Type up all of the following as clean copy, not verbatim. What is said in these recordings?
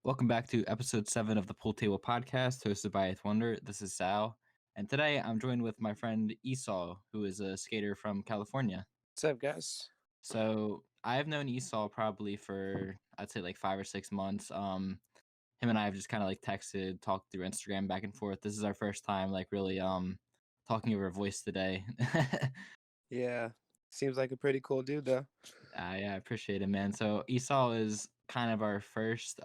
Welcome back to episode 7 of the Pool Table Podcast, hosted by Eighth Wonder. This is Sal, and today I'm joined with my friend Esau, who is a skater from California. What's up, guys? So I've known Esau probably for I'd say like 5 or 6 months. Him and I have just kind of like texted, talked through Instagram back and forth. This is our first time like really talking over voice today. Yeah, seems like a pretty cool dude, though. Yeah, I appreciate it, man. So Esau is kind of our first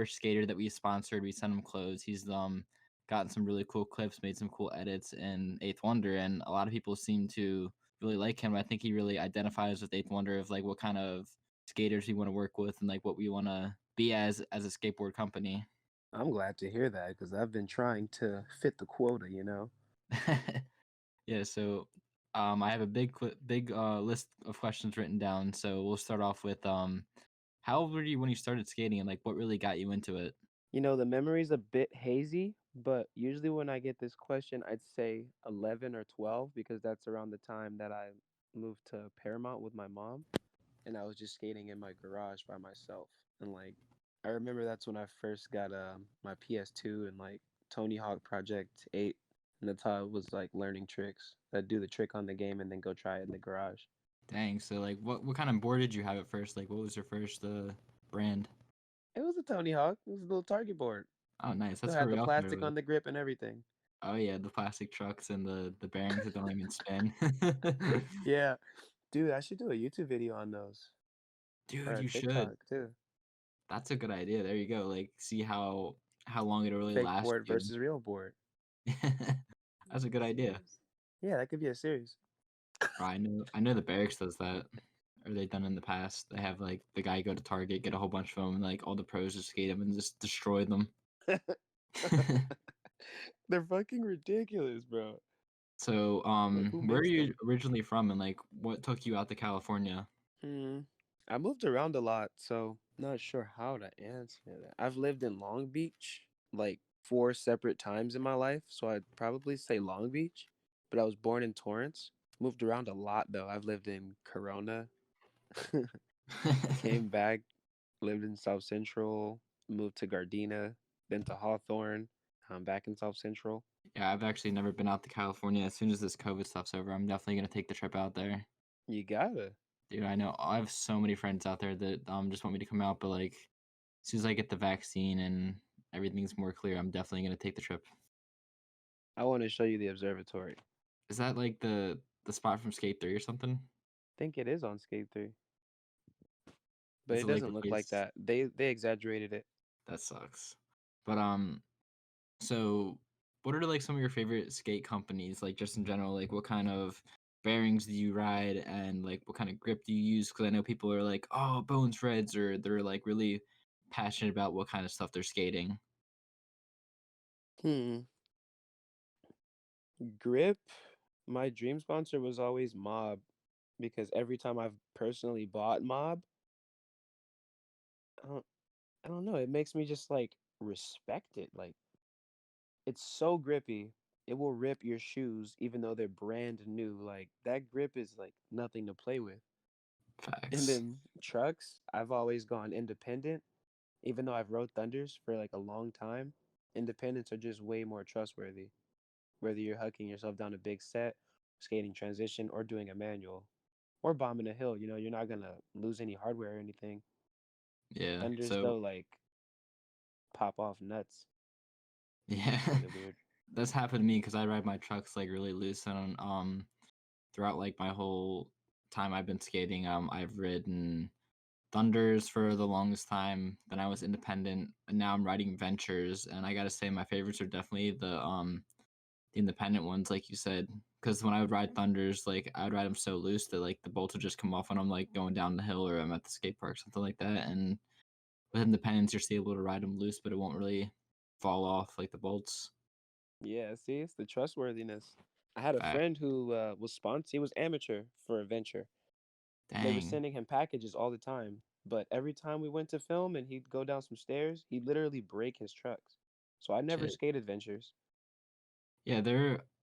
skater that we sponsored. We sent him clothes. He's gotten some really cool clips, made some cool edits in Eighth Wonder, and a lot of people seem to really like him. I think he really identifies with Eighth Wonder of like what kind of skaters we want to work with and like what we want to be as a skateboard company. I'm glad to hear that because I've been trying to fit the quota. Yeah, so I have a big list of questions written down. So we'll start off with how old were you when you started skating, and like what really got you into it? The memory's a bit hazy, but usually when I get this question, I'd say 11 or 12 because that's around the time that I moved to Paramount with my mom, and I was just skating in my garage by myself. And like, I remember that's when I first got my PS2 and like Tony Hawk Project 8, and that's how I was like learning tricks. I'd do the trick on the game and then go try it in the garage. Dang, so like what kind of board did you have at first? Like what was your first brand? It was a Tony Hawk. It was a little target board. Oh, nice. Still That's had where the we all started plastic with. on the grip and everything. Oh yeah, the plastic trucks and the bearings that don't even spin. Yeah, dude, I should do a YouTube video on those or Dude, a you should. TikTok too. That's a good idea. There you go. Like see how long it'll really Fake last board you. versus real board. That's a good idea. Yeah, that could be a series. I know the barracks does that. Or they've done in the past. They have like the guy go to Target, get a whole bunch of them, and like all the pros just skate them and just destroy them. They're fucking ridiculous, bro. So, Like, who where are makes you them? originally from, and like what took you out to California? Hmm. I moved around a lot, so not sure how to answer that. I've lived in Long Beach like 4 separate times in my life, so I'd probably say Long Beach. But I was born in Torrance. Moved around a lot though. I've lived in Corona, came back, lived in South Central, moved to Gardena, then to Hawthorne. I'm back in South Central. Yeah, I've actually never been out to California. As soon as this COVID stuff's over, I'm definitely gonna take the trip out there. You gotta. Dude, I know I have so many friends out there that just want me to come out, but like as soon as I get the vaccine and everything's more clear, I'm definitely gonna take the trip. I want to show you the observatory. Is that like the spot from Skate 3 or something? Think it is on Skate 3, but Is it it like the doesn't look like place that. They exaggerated it. that sucks? But so what are like some of your favorite skate companies? Like just in general, like what kind of bearings do you ride and like what kind of grip do you use? Because I know people are like, oh, Bones Reds, or they're like really passionate about what kind of stuff they're skating. Hmm. Grip. My dream sponsor was always Mob because every time I've personally bought Mob, I don't, I don't know, it makes me just like respect it. Like it's so grippy. It will rip your shoes even though they're brand new. Like that grip is like nothing to play with. And Facts. then trucks, I've always gone independent, even though I've rode Thunders for like a long time. Independents are just way more trustworthy. Whether you're hucking yourself down a big set, skating transition, or doing a manual, or bombing a hill, you're not gonna lose any hardware or anything. Yeah. Thunders So though, like pop off nuts. yeah, Kind of weird. that's happened to me because I ride my trucks like really loose and throughout like my whole time I've been skating, I've ridden Thunders for the longest time. Then I was independent, and now I'm riding Ventures. And I gotta say, my favorites are definitely the independent ones, like you said. Because when I would ride Thunders, like I would ride them so loose that like the bolts would just come off when I'm like going down the hill or I'm at the skate park, something like that. And with independents, you're still able to ride them loose, but it won't really fall off like the bolts. Yeah, see, it's the trustworthiness. I had a Fact. friend who was sponsored. He was amateur for a venture. They were Dang. sending him packages all the time, but every time we went to film and he'd go down some stairs, he'd literally break his trucks. So I never Shit. skated ventures. Yeah,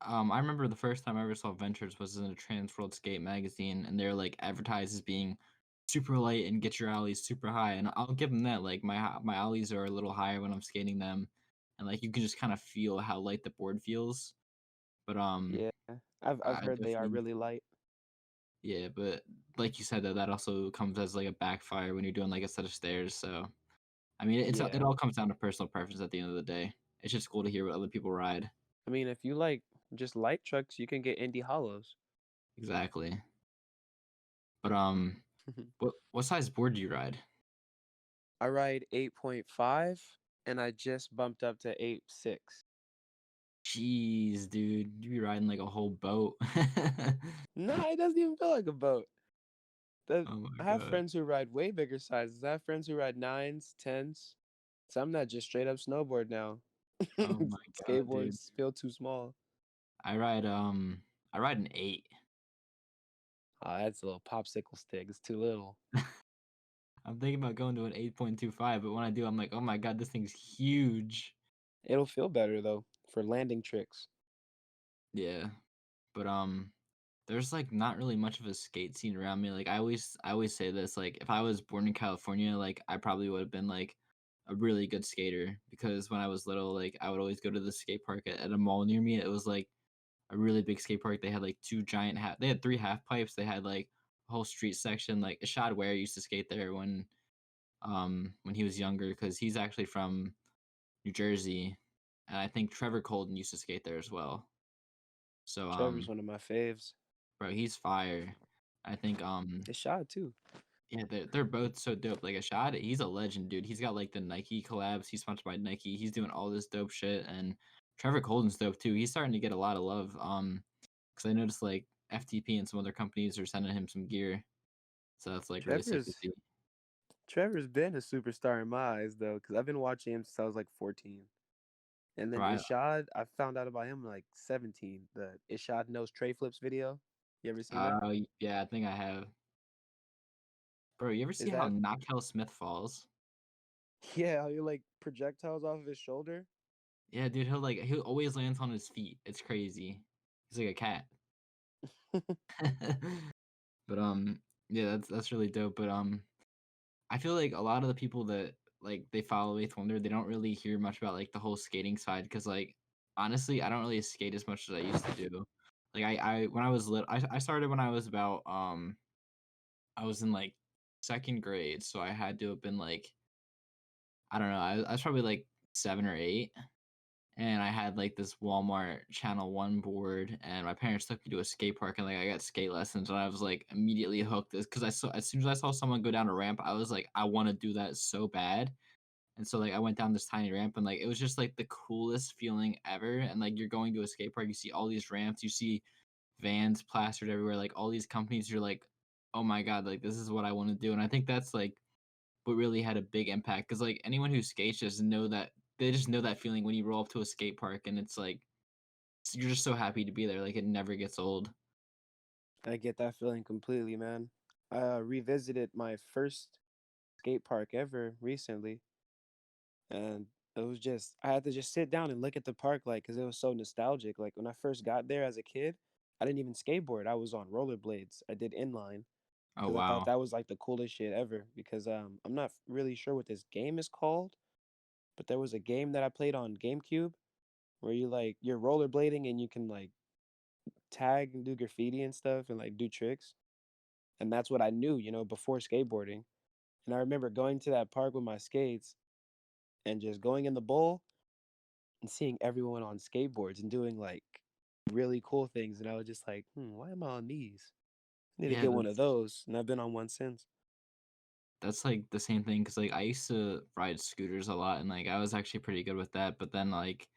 I remember the first time I ever saw Ventures was in a Trans World Skate magazine, and they're like advertised as being super light and get your ollies super high, and I'll give them that. Like my ollies are a little higher when I'm skating them, and like you can just kind of feel how light the board feels. But Yeah, I've I heard they are definitely really light. yeah, but like you said, that also comes as like a backfire when you're doing like a set of stairs. So I mean, it Yeah, all comes down to personal preference at the end of the day. It's just cool to hear what other people ride. I mean, if you like just light trucks, you can get Indy Hollows. Exactly. But what size board do you ride? I ride 8.5, and I just bumped up to 8.6. Jeez, dude, you be riding like a whole boat. No, it doesn't even feel like a boat. Oh my I have god. friends who ride way bigger sizes. I have friends who ride nines, tens. Some that just straight up snowboard now. Oh my god, dude. Skateboards feel too small. I ride I ride an 8. Ah, that's a little popsicle stick. It's too little. I'm thinking about going to an 8.25, but when I do, I'm like, "Oh my god, this thing's huge." It'll feel better though for landing tricks. Yeah. But there's like not really much of a skate scene around me. Like I always say this, like if I was born in California, like I probably would have been like a really good skater because when I was little, like I would always go to the skate park at a mall near me. It was like a really big skate park. They had like two giant they had three half pipes. They had like a whole street section. Like Ishad Ware used to skate there when he was younger because he's actually from New Jersey, and I think Trevor Colden used to skate there as well. So Trevor's one of my faves. bro, he's fire. I think It's shot too. yeah, they're both so dope. Like Ashad, he's a legend, dude. He's got like the Nike collabs. He's sponsored by Nike. He's doing all this dope shit, and Trevor Colden's dope too. He's starting to get a lot of love. Because I noticed like FTP and some other companies are sending him some gear, so that's like really sick to Trevor's see. Trevor's been a superstar in my eyes though, because I've been watching him since I was like 14. And then Bro, Ishad, I found out about him like 17. The Ishad knows tray flips video. You ever seen that? yeah, I think I have. Bro, you ever Is see how that Knockout Smith falls? yeah? How you like projectiles off of his shoulder? Yeah, dude, he'll always lands on his feet. It's crazy. He's like a cat. But yeah, that's really dope. But I feel like a lot of the people that like they follow Eighth Wonder, they don't really hear much about like the whole skating side because like honestly, I don't really skate as much as I used to do. Like I when I was little, I started when I was about I was in like second grade, so I had to have been like I don't know, I was probably like 7 or 8, and I had like this Walmart Channel One board, and my parents took me to a skate park, and like I got skate lessons, and I was like immediately hooked. Because I saw as soon as I saw someone go down a ramp, I was like, I want to do that so bad. And so like I went down this tiny ramp, and like it was just like the coolest feeling ever. And like you're going to a skate park, you see all these ramps, you see vans plastered everywhere, like all these companies. You're like, oh my god, like this is what I want to do. And I think that's like what really had a big impact because like anyone who skates just know that they just know that feeling when you roll up to a skate park and it's like you're just so happy to be there. Like it never gets old. I get that feeling completely, man. I revisited my first skate park ever recently, and it was just I had to just sit down and look at the park like because it was so nostalgic. Like when I first got there as a kid, I didn't even skateboard. I was on rollerblades. I did inline Oh because I thought wow. that was like the coolest shit ever. Because I'm not really sure what this game is called, but there was a game that I played on GameCube where you're rollerblading and you can like tag and do graffiti and stuff and like do tricks. And that's what I knew, before skateboarding. And I remember going to that park with my skates and just going in the bowl and seeing everyone on skateboards and doing like really cool things. And I was just like, why am I on these? I need to Yeah, get one of those. And I've been on one since. that's like the same thing because like I used to ride scooters a lot and like I was actually pretty good with that. But then like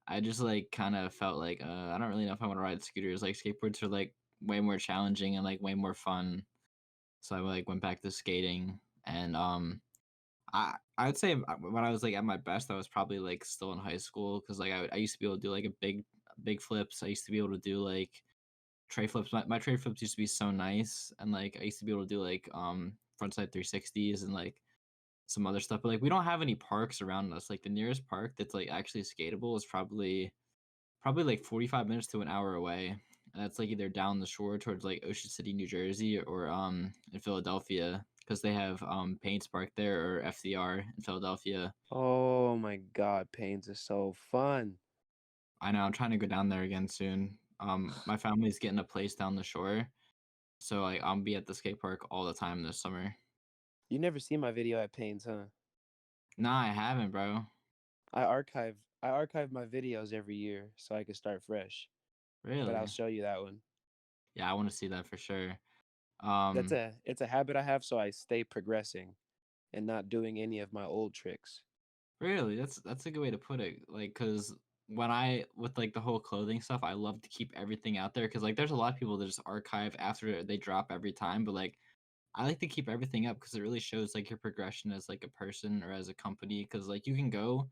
I just like kind of felt like I don't really know if I want to ride scooters. Like skateboards are like way more challenging and like way more fun. So I like went back to skating and I would say when I was like at my best, I was probably like still in high school because like I used to be able to do like a big flips. I used to be able to do like tray flips. My tray flips used to be so nice, and like I used to be able to do like frontside 360s and like some other stuff. But like we don't have any parks around us. Like the nearest park that's like actually skatable is probably like 45 minutes to an hour away. And that's like either down the shore towards like Ocean City, New Jersey, or in Philadelphia. because they have Paint Spark there or FDR in Philadelphia. Oh my God, Pains is so fun. I know I'm trying to go down there again soon. My family's getting a place down the shore, so like I'll be at the skate park all the time this summer. You never see my video at Pains, huh? Nah, I haven't, bro. I archive my videos every year so I can start fresh. But I'll Really? show you that one. Yeah, I want to see that for sure. That's Um, it's a habit I have so I stay progressing and not doing any of my old tricks. Really, that's a good way to put it. Like, cause when I with like the whole clothing stuff, I love to keep everything out there. Cause like, there's a lot of people that just archive after they drop every time, but like, I like to keep everything up because it really shows like your progression as like a person or as a company. Cause like, you can go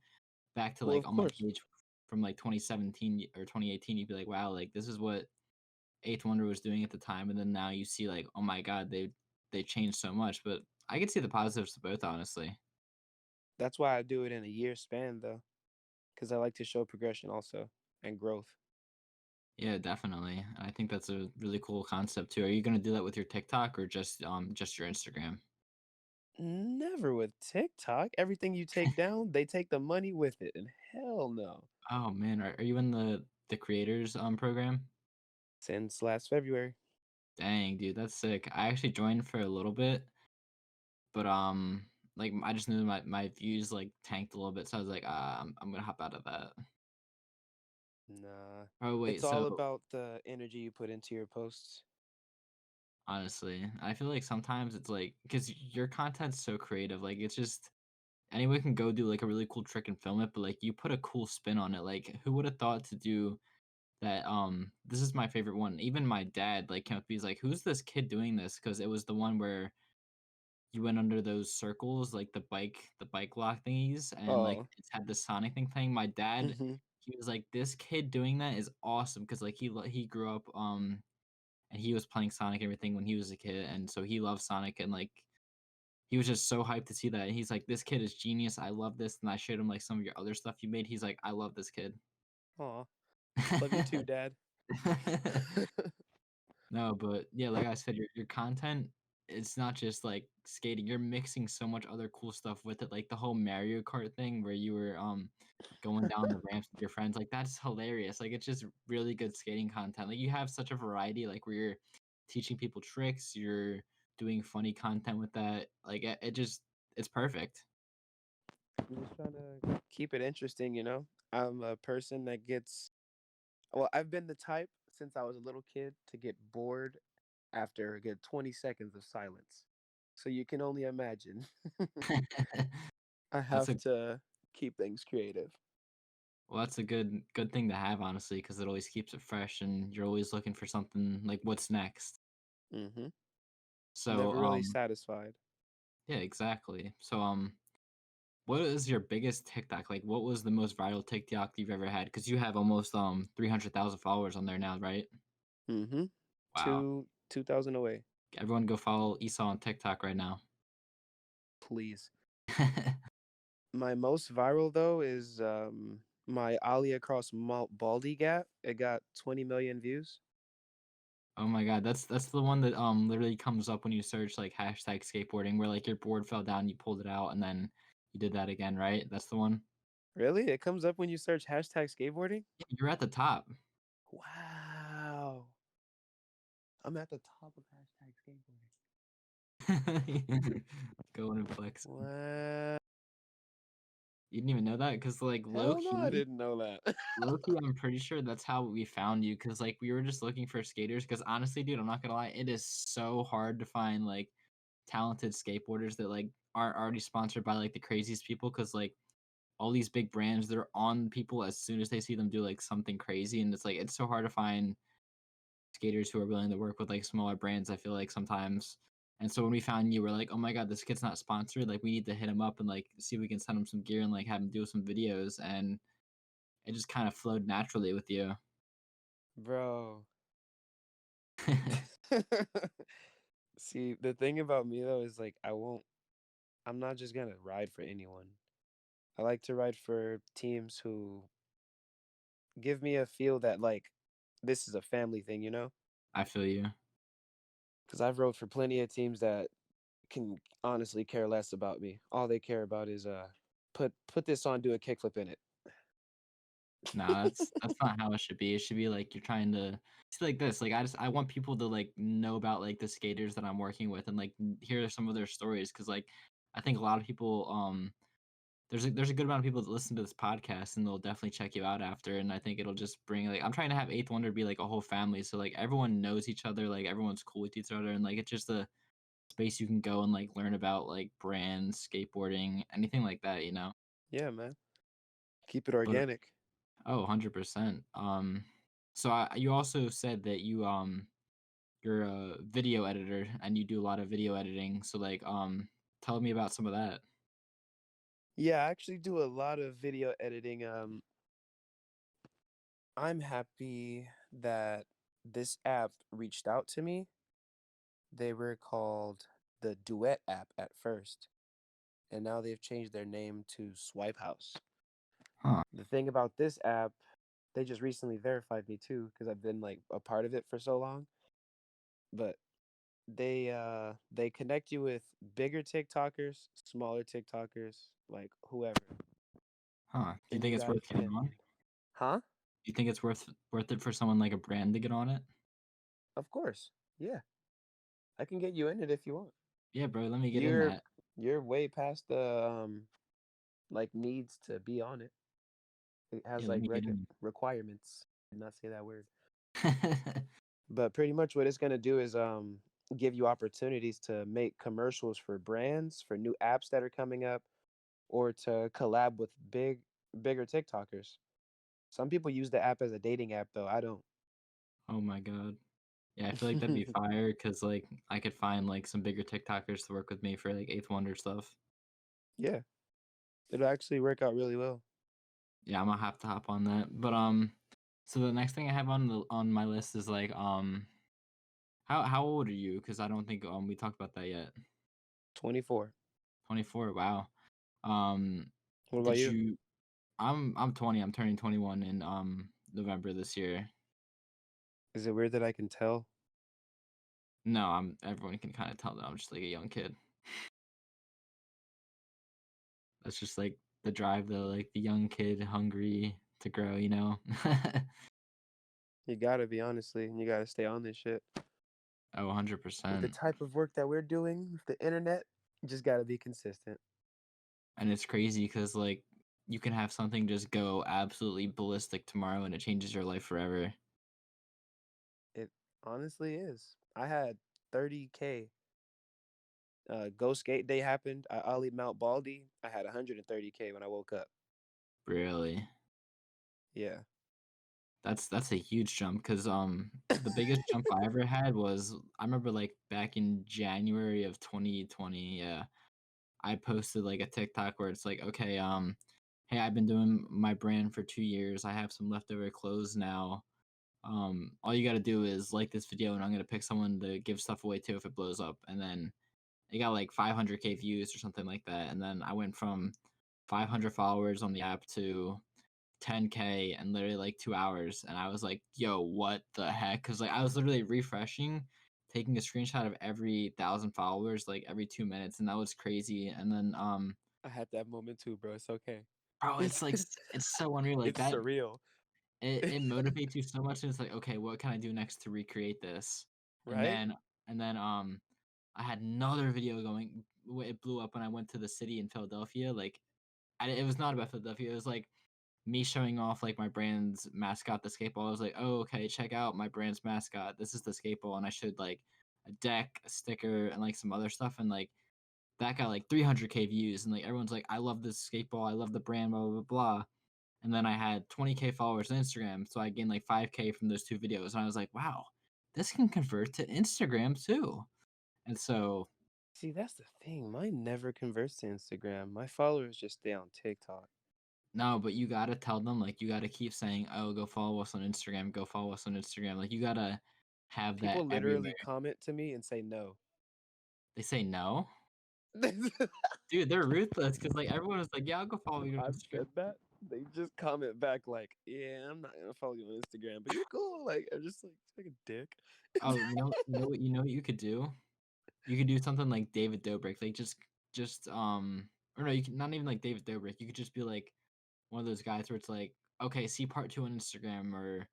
back to Well, like of on my course. page from like 2017 or 2018, you'd be like, wow, like this is what Eighth Wonder was doing at the time, and then now you see like, oh my god, they changed so much. But I could see the positives to both, honestly. That's why I do it in a year span though, because I like to show progression also and growth. Yeah, definitely. I think that's a really cool concept too. Are you gonna do that with your TikTok or just your Instagram? Never with TikTok. Everything you take down, they take the money with it. And hell no. Oh man, are you in the creators program? Since last February. Dang, dude, that's sick. I actually joined for a little bit, but like I just knew my views like tanked a little bit, so I was like, I'm gonna hop out of that. Nah. Oh wait, It's so all about the energy you put into your posts. honestly, I feel like sometimes it's like because your content's so creative, like it's just anyone can go do like a really cool trick and film it, but like you put a cool spin on it. Like who would have thought to do that? This is my favorite one. Even my dad like came up to me, he's like, "Who's this kid doing this?" Because it was the one where you went under those circles, like the bike lock thingies, and like Oh. it's had the Sonic thing playing. My dad, Mm-hmm. he was like, "This kid doing that is awesome," because like he grew up and he was playing Sonic and everything when he was a kid, and so he loves Sonic and like he was just so hyped to see that. He's like, "This kid is genius. I love this." And I showed him like some of your other stuff you made. He's like, "I love this kid." Aw. Love you too, Dad. No, but yeah, like I said, your content, it's not just like skating. You're mixing so much other cool stuff with it, like the whole Mario Kart thing where you were going down the ramps with your friends. Like that's hilarious. Like it's just really good skating content. Like you have such a variety, like where you're teaching people tricks, you're doing funny content with that. Like it just it's perfect. I'm just trying to keep it interesting, you know? I'm a person that gets, well, I've been the type since I was a little kid to get bored after a good 20 seconds of silence. So you can only imagine. I That's have a to keep things creative. well, that's a good thing to have, honestly, because it always keeps it fresh, and you're always looking for something like what's next. Mm-hmm. So, Never really satisfied. yeah, exactly. So, what is your biggest TikTok? Like, what was the most viral TikTok you've ever had? Because you have almost 300,000 followers on there now, right? Mm-hmm. Wow. 2,000 away, Everyone go follow Esau on TikTok right now. please. My most viral though is my ollie across Baldy Gap. It got 20 million views. Oh my god, that's the one that literally comes up when you search like hashtag skateboarding, where like your board fell down, you pulled it out, and then you did that again, right? That's the one. Really? It comes up when you search hashtag skateboarding? Yeah, you're at the top. Wow. I'm at the top of hashtag skateboarding. Going and flexing. Wow. You didn't even know that because like Hell no, I didn't know that. low key, I'm pretty sure that's how we found you. Because like we were just looking for skaters. Because honestly, dude, I'm not gonna lie, it is so hard to find like talented skateboarders that like aren't already sponsored by like the craziest people. Because like all these big brands, they're on people as soon as they see them do like something crazy, and it's like it's so hard to find skaters who are willing to work with like smaller brands. I feel like sometimes. And so when we found you, we're like, oh my god, this kid's not sponsored. Like we need to hit him up and like see if we can send him some gear and like have him do some videos. And it just kind of flowed naturally with you. Bro. See, the thing about me though is like I'm not just gonna ride for anyone. I like to ride for teams who give me a feel that like this is a family thing, you know? I feel you. Because I've rode for plenty of teams that can honestly care less about me. All they care about is put this on, do a kickflip in it. Nah, that's not how it should be. It should be like you're trying to see like this. Like I want people to like know about like the skaters that I'm working with and like hear some of their stories because like I think a lot of people there's a good amount of people that listen to this podcast and they'll definitely check you out after and I think it'll just bring like I'm trying to have Eighth Wonder be like a whole family so like everyone knows each other like everyone's cool with each other and like it's just a space you can go and like learn about like brands, skateboarding, anything like that, you know. Yeah, man. Keep it But organic. oh, 100%. So you also said that you're a video editor and you do a lot of video editing. So like tell me about some of that. Yeah, I actually do a lot of video editing. I'm happy that this app reached out to me. They were called the Duet app at first, and now they've changed their name to Swipe House. Huh. The thing about this app, they just recently verified me too because I've been like a part of it for so long. But they connect you with bigger TikTokers, smaller TikTokers, like whoever, Huh. Do you and think you it's guys worth getting can, on? Do huh? you think it's worth it for someone like a brand to get on it? Of course, yeah. I can get you in it if you want. Yeah, bro, let me get in You're that. you're way past the like needs to be on it. It Yeah, has let like me get in. requirements. Did not say that word. But pretty much what it's gonna do is give you opportunities to make commercials for brands, for new apps that are coming up, or to collab with bigger TikTokers. Some people use the app as a dating app though. I don't. Oh my god. Yeah, I feel like that'd be fire because like I could find like some bigger TikTokers to work with me for like Eighth Wonder stuff. Yeah, it'll actually work out really well. Yeah, I'm gonna have to hop on that. But so the next thing I have on my list is like how old are you? Because I don't think we talked about that yet. 24. 24. Wow. Um, What about did you? you? I'm 20. I'm turning 21 in November this year. Is it weird that I can tell? No, I'm. Everyone can kind of tell that I'm just like a young kid. That's just like the drive though, like the young kid hungry to grow. You know. You gotta be honestly, and you gotta stay on this shit. Oh, With the 100%. type of work that we're doing with the internet, you just gotta be consistent. And it's crazy because like you can have something just go absolutely ballistic tomorrow and it changes your life forever. It honestly is. I had 30K. Go skate day happened. I ollied Mount Baldy. I had 130K when I woke up. Really. Yeah. That's a huge jump because the biggest jump I ever had was I remember like back in January of 2020. Yeah, I posted like a TikTok where it's like, okay, hey, I've been doing my brand for 2 years. I have some leftover clothes now. All you gotta do is like this video, and I'm gonna pick someone to give stuff away to if it blows up. And then it got like 500K views or something like that. And then I went from 500 followers on the app to 10K in literally like 2 hours. And I was like, yo, what the heck? Because like I was literally refreshing, taking a screenshot of every 1,000 followers like every 2 minutes, and that was crazy. And then I had that moment too, bro. It's okay. bro, It's it's like it's so unreal. Like it's that surreal. it motivates you so much, and it's like, okay, what can I do next to recreate this? And Right? then I had another video going. It blew up when I went to the city in Philadelphia. Like it was not about Philadelphia. It was like me showing off like my brand's mascot, the skateball. I was like, oh, okay, check out my brand's mascot. This is the skateball, and I showed like a deck, a sticker, and like some other stuff, and like that got like 300K views, and like everyone's like, I love this skateball, I love the brand, blah blah blah. And then I had 20K followers on Instagram, so I gained like 5K from those two videos, and I was like, wow, this can convert to Instagram too. And so See, that's the thing. Mine never converts to Instagram. My followers just stay on TikTok. no, but you gotta tell them like you gotta keep saying, oh, go follow us on Instagram, go follow us on Instagram. Like you gotta have that People everywhere. literally comment to me and say no. They say no. Dude, they're ruthless because like everyone is like, yeah, I'll go follow you on I've Instagram. said that. They just comment back like, "Yeah, I'm not gonna follow you on Instagram, but you're cool." Like, I'm just like a dick. Oh, you know what you could do? You could do something like David Dobrik, like just or no, you can not even like David Dobrik. You could just be like one of those guys where it's like, okay, see part two on Instagram, or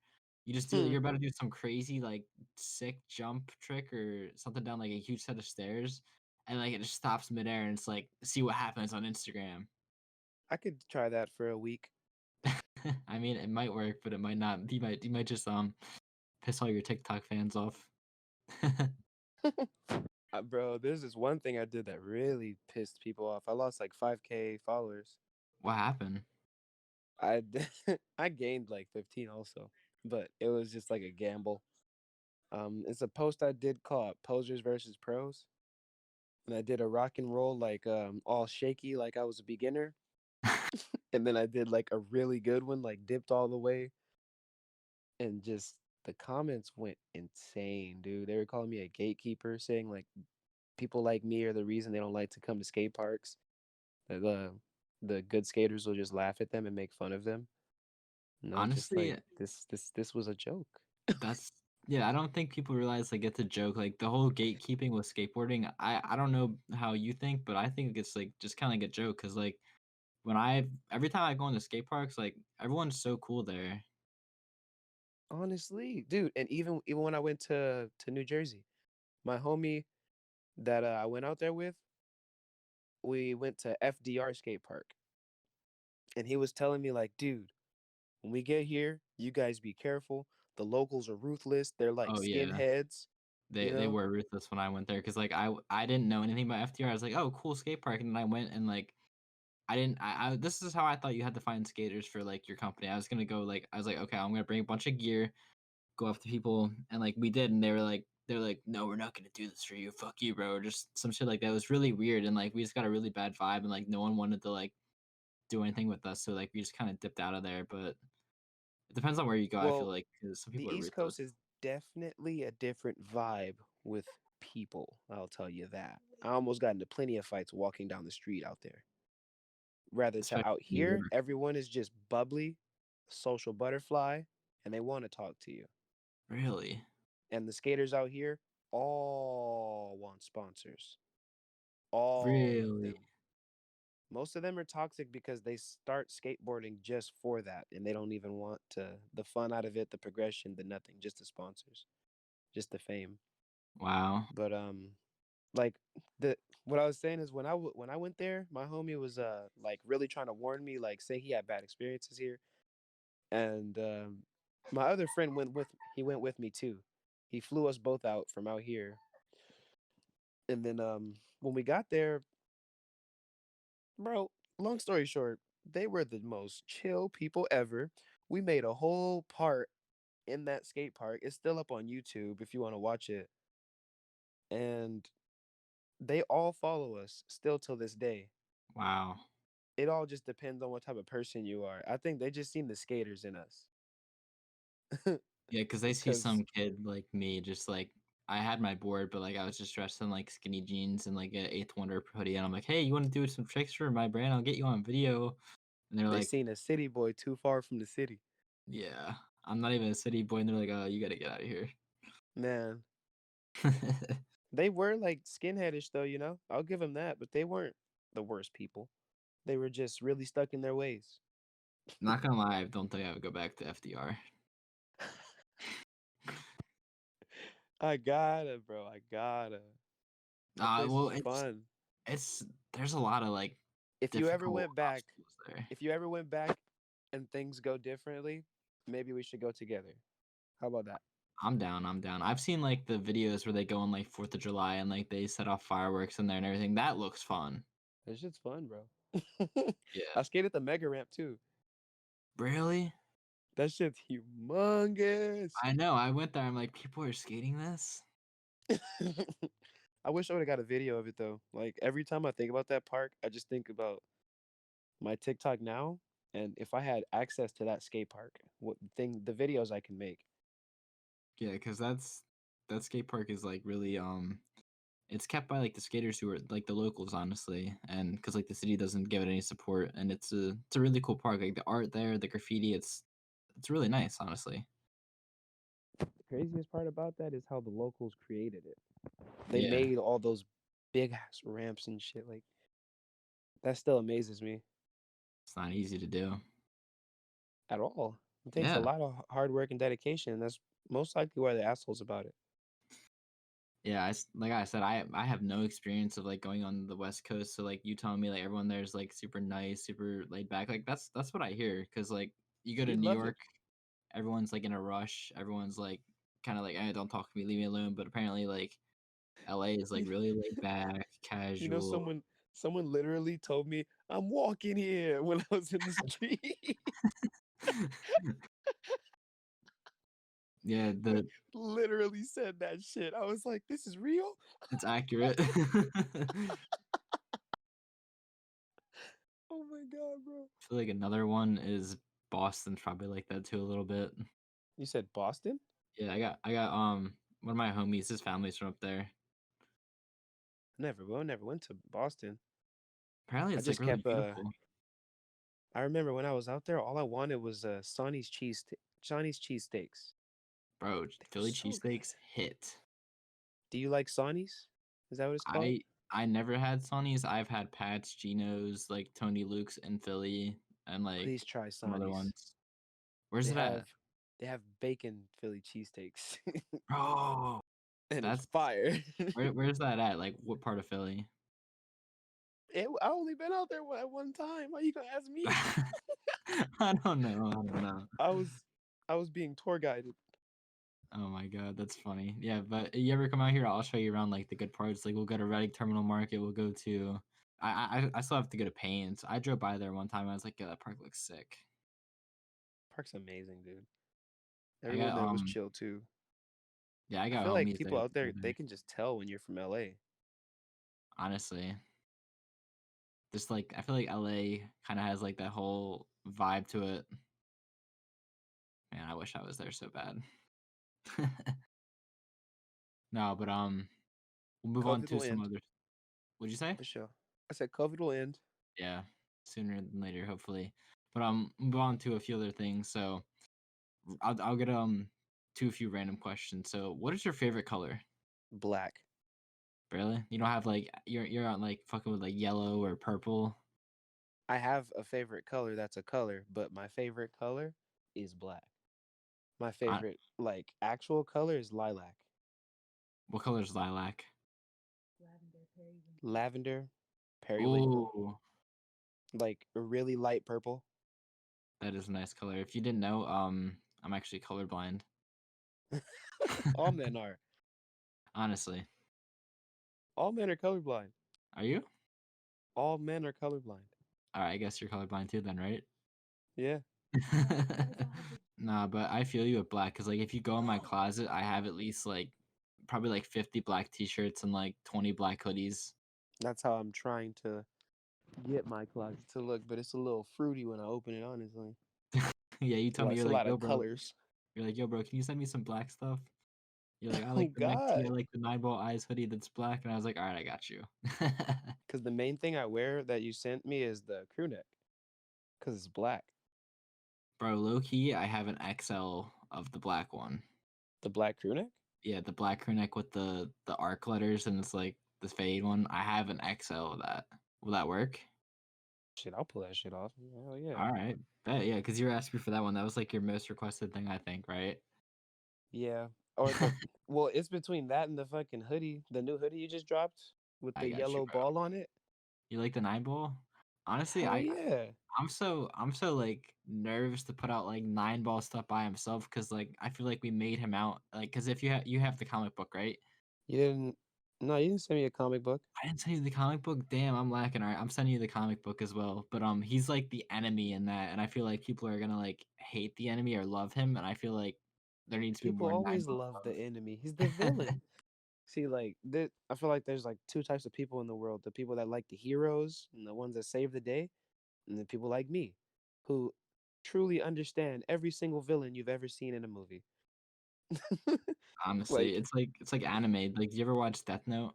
you're about to do some crazy like sick jump trick or something down like a huge set of stairs, and like it just stops midair, and it's like, see what happens on Instagram. I could try that for a week. I mean, it might work, but it might not. You might just piss all your TikTok fans off. Bro, there's this one thing I did that really pissed people off. I lost like 5K followers. What happened? I I gained like 15 also, but it was just like a gamble. It's a post I did called Posers versus Pros, and I did a rock and roll like all shaky like I was a beginner, and then I did like a really good one like dipped all the way, and just the comments went insane, dude. They were calling me a gatekeeper, saying like people like me are the reason they don't like to come to skate parks. The good skaters will just laugh at them and make fun of them. And I'm just like, Honestly, this was a joke. that's yeah, I don't think people realize like it's a joke. Like the whole gatekeeping with skateboarding, I don't know how you think, but I think it's like just kind of like a joke because like every time I go into skate parks, like everyone's so cool there. Honestly, dude. And even when I went to New Jersey, my homie that I went out there with, we went to FDR skate park, and he was telling me like, dude, when we get here, you guys be careful. The locals are ruthless. They're like Oh yeah, skinheads, you they know. were ruthless when I went there because like I didn't know anything about FDR. I was like, oh, cool skate park, and then I went and like I didn't. I this is how I thought you had to find skaters for like your company. I was gonna go like I was like, okay, I'm gonna bring a bunch of gear, go up to people, and like we did, and they were like, no, we're not gonna do this for you. Fuck you, bro. Or just some shit like that. It was really weird, and like we just got a really bad vibe, and like no one wanted to like do anything with us, so like we just kind of dipped out of there. But it depends on where you go. I feel Well, like because some the people are East ruthless. Coast is definitely a different vibe with people. I'll tell you that. I almost got into plenty of fights walking down the street out there. Rather to Especially out in New here, York. everyone is just bubbly, social butterfly, and they want to talk to you. Really, And the skaters out here all want sponsors. All of really. them. Most of them are toxic because they start skateboarding just for that, and they don't even want to the fun out of it, the progression, the nothing, just the sponsors, just the fame. Wow. But like the what I was saying is when I went there, my homie was like really trying to warn me, like say he had bad experiences here, and my other friend went with me too. He flew us both out from out here, and then when we got there, bro, long story short, they were the most chill people ever. We made a whole part in that skate park. It's still up on YouTube if you want to watch it. And they all follow us still till this day. Wow. It all just depends on what type of person you are. I think they just seen the skaters in us. Yeah, because I see Cause some kid like me, just like I had my board, but like I was just dressed in like skinny jeans and like a Eighth Wonder hoodie, and I'm like, hey, you want to do some tricks for my brand? I'll get you on video. And they're they like, seen a city boy too far from the city. yeah, I'm not even a city boy, and they're like, you got to get out of here. Man, they were like skinheadish though, you know? I'll give them that, but they weren't the worst people. They were just really stuck in their ways. Not gonna lie, I don't think I would go back to FDR. I gotta, bro. I gotta. The place Well, is fun. it's there's a lot of like If you ever difficult went back, obstacles there. if you ever went back and things go differently, maybe we should go together. How about that? I'm down. I'm down. I've seen like the videos where they go on like 4th of July and like they set off fireworks in there and everything. That looks fun. That shit's fun, bro. Yeah. I skated the mega ramp too. Really? That shit's humongous. I know. I went there. I'm like, people are skating this. I wish I would have got a video of it though. Like every time I think about that park, I just think about my TikTok now, and if I had access to that skate park, the videos I can make. Yeah, because that skate park is like really it's kept by like the skaters who are like the locals, honestly, and because like the city doesn't give it any support, and it's a really cool park. Like the art there, the graffiti, it's really nice, honestly. craziest part about that is how the locals created it. They Yeah, made all those big ass ramps and shit. Like that still amazes me it's not easy to do. at all. It takes a Yeah. lot of hard work and dedication. And that's most likely why the assholes about it. Yeah, like I said, I have no experience of like going on the West Coast, so like you telling me like everyone there is like super nice, super laid back, like that's what I hear. Cause like you go to You'd New love it. York, everyone's like in a rush, everyone's like kind of like, don't talk to me, leave me alone. But apparently like LA is like You, really laid back, you know, casual. someone literally told me I'm walking here when I was in the street. Yeah, Like the literally said that shit. I was like, this is real. it's accurate. Oh my god, bro. I feel like another one is Boston's probably like that too a little bit. You said Boston? Yeah, I got one of my homies, his family's from up there. Never went to Boston. Apparently I it's like just really kept beautiful. I remember when I was out there, all I wanted was Sonny's cheesesteaks. Bro, They were Philly so good. cheesesteaks hit. Do you like Sonny's? Is that what it's called? I I never had Sonny's. I've had Pat's, Geno's, like Tony Luke's in Philly, and like Please try some other Sonny's. ones. Where's They it at? have they have bacon Philly cheesesteaks, Oh, and it's that's fire. where's that at? Like what part of Philly? I only been out there at one time. Why you gonna ask me? I don't know. I don't know. I was I was being tour guided. Oh my god, that's funny. Yeah, but you ever come out here, I'll show you around like the good parts. Like we'll go to Reading Terminal Market. We'll go to. I still have to go to Payne's. I drove by there one time. I was like, yeah, that park looks sick. Park's amazing, dude. I Everyone got there was chill too. yeah, I I got feel like homies people there out there they together. can just tell when you're from LA. Honestly, just like I feel like LA kind of has like that whole vibe to it. Man, I wish I was there so bad. No, but we'll move on COVID to will some end other. What'd you say? for sure. I said COVID will end. Yeah, sooner than later, hopefully. But move on to a few other things. So I'll get to a few random questions. So, what is your favorite color? Black. Really? You don't have like you're not like fucking with like yellow or purple. I have a favorite color that's a color, but my favorite color is black. My Uh, favorite like actual color is lilac. what color is lilac? Lavender, periwinkle, Ooh, like a really light purple. that is a nice color. If you didn't know, I'm actually colorblind. All men are. Honestly, All men are colorblind. are you? All men are colorblind. All right, I guess you're colorblind too, then, right? Yeah. Nah, but I feel you with black because like if you go in my closet, I have at least like probably like 50 black t-shirts and like 20 black hoodies. That's how I'm trying to get my closet to look, but it's a little fruity when I open it, honestly. Yeah, you tell me It's you're a like, lot yo, of bro. colors. You're like, yo, bro, can you send me some black stuff? You're like, I Oh like the neck tee, God. I like the 9 ball eyes hoodie that's black, and I was like, all right, I got you. Because the main thing I wear that you sent me is the crew neck. Because it's black. Bro, low key, I have an XL of the black one. The black crew neck? Yeah, the black crew neck with the arc letters, and it's like the fade one. I have an XL of that. Will that work? Shit, I'll pull that shit off. Hell yeah. All right, bet yeah, because you were asking me for that one. That was like your most requested thing, I think, right? Yeah. Or the well, it's between that and the fucking hoodie, the new hoodie you just dropped with I the got you, yellow bro. ball on it. You like the 9 ball? Honestly, Hell yeah. I'm so like nervous to put out like 9 ball stuff by himself because like I feel like we made him out like because if you have the comic book, right? You didn't No, you didn't send me a comic book. I didn't send you the comic book. Damn, I'm lacking. All right, I'm sending you the comic book as well. But he's like the enemy in that, and I feel like people are gonna like hate the enemy or love him, and I feel like there needs to be People more nine always ball love the love. enemy. He's the villain. See, like I feel like there's like two types of people in the world: the people that like the heroes and the ones that save the day, and the people like me, who truly understand every single villain you've ever seen in a movie. Honestly, Like, it's like anime. Like, do you ever watch Death Note?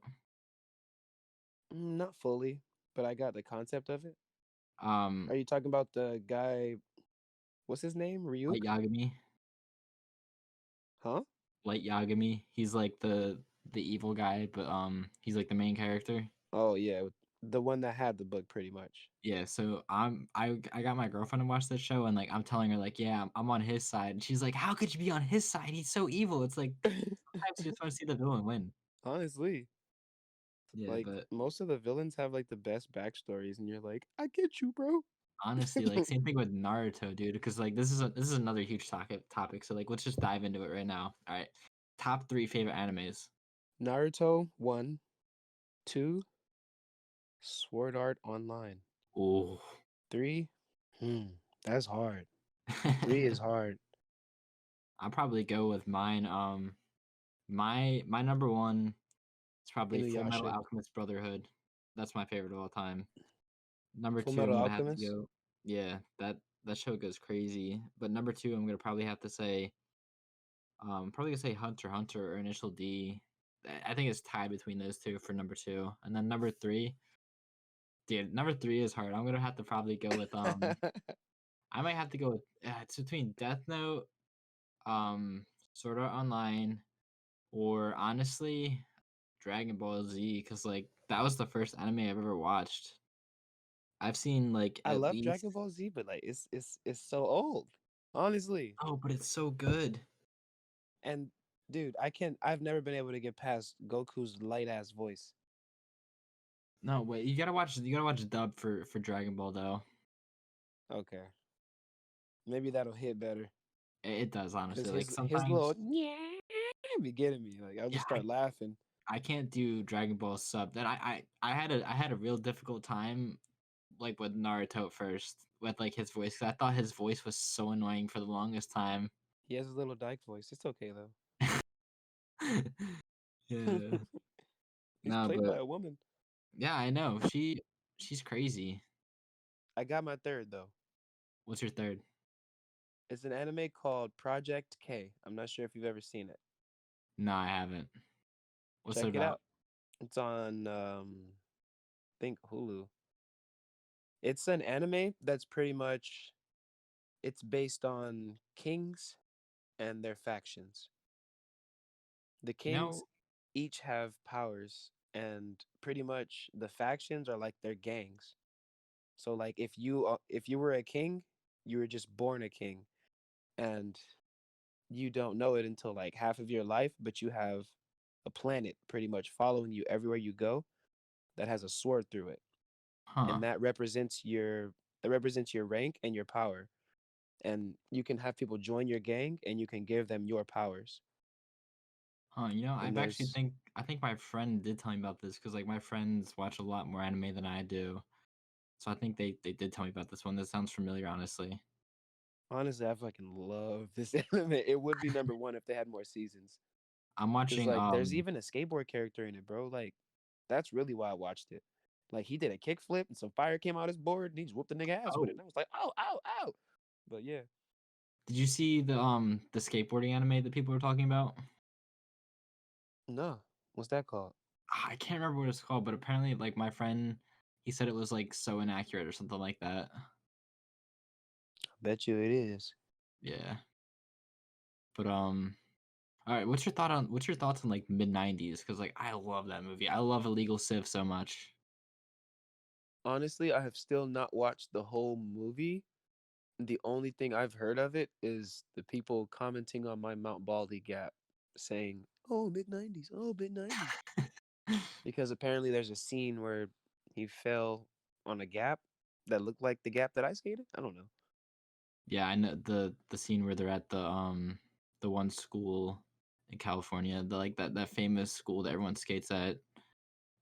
not fully, but I got the concept of it. Um, Are you talking about the guy? What's his name? Ryuk? like Yagami. Huh? Light Yagami. He's like the evil guy, but he's like the main character. Oh yeah, the one that had the book, pretty much. Yeah, so I got my girlfriend to watch this show, and like I'm telling her like, yeah, I'm on his side, and she's like, how could you be on his side? He's so evil. It's like sometimes you just want to see the villain win. Honestly, Yeah, like but most of the villains have like the best backstories, and you're like, I get you, bro. honestly, like same thing with Naruto, dude. Because like this is another huge topic. So like let's just dive into it right now. All right, top three favorite animes. Naruto 1, 2, Sword Art Online. Oh, 3, that's hard. 3 is hard. I'll probably go with mine. My number one is probably Full Metal Inuyasha. Alchemist Brotherhood. That's my favorite of all time. Number Full two, Metal I'm gonna have to Alchemist. go. Yeah, that show goes crazy. But number two, I'm gonna probably have to say, probably gonna say Hunter x Hunter or Initial D. I think it's tied between those two for number two, and then number three, dude. Number three is hard. I'm gonna have to probably go with I might have to go with it's between Death Note, um, Sword Art Online, or honestly, Dragon Ball Z, because like that was the first anime I've ever watched. I've seen like I at love least Dragon Ball Z, but like it's so old. Honestly. oh, but it's so good. And dude, I've never been able to get past Goku's light ass voice. No, wait, you gotta watch dub for Dragon Ball though. Okay. Maybe that'll hit better. It does Cause honestly. Like his little sometimes, yeah be getting me. Like I'll yeah, just start laughing. I can't do Dragon Ball sub. Then I had a real difficult time like with Naruto at first with like his voice. 'Cause I thought his voice was so annoying for the longest time. He has a little dyke voice. It's okay though. Yeah. He's No, played by but a woman. yeah, I know. She's crazy. I got my third though. What's your third? It's an anime called Project K. I'm not sure if you've ever seen it. No, I haven't. What's it Check it about? out. It's on I think Hulu. It's an anime that's pretty much it's based on kings and their factions. The You kings know, each have powers, and pretty much the factions are like their gangs. So like if you were a king, you were just born a king, and you don't know it until like half of your life, but you have a planet pretty much following you everywhere you go that has a sword through it, huh? and that represents your rank and your power. And you can have people join your gang, and you can give them your powers. Huh, And there's I think my friend did tell me about this because like my friends watch a lot more anime than I do. So I think they did tell me about this one. This sounds familiar, honestly. honestly, I fucking love this anime. It would be number one if they had more seasons. I'm Cause watching like there's even a skateboard character in it, bro. Like that's really why I watched it. Like he did a kickflip and some fire came out his board and he just whooped the nigga ass with it. oh, And I was like, oh, ow, ow. But yeah, did you see the skateboarding anime that people were talking about? no. What's that called? I can't remember what it's called, but apparently like my friend he said it was like so inaccurate or something like that. Bet you it is. Yeah. But all right, what's your thoughts on like mid-90s cuz like I love that movie. I love Illegal Civ so much. Honestly, I have still not watched the whole movie. The only thing I've heard of it is the people commenting on my Mount Baldy gap saying, oh, mid 90s, oh, mid 90s. Because apparently there's a scene where he fell on a gap that looked like the gap that I skated. I don't know. Yeah, I know the scene where they're at the one school in California, the like that famous school that everyone skates at,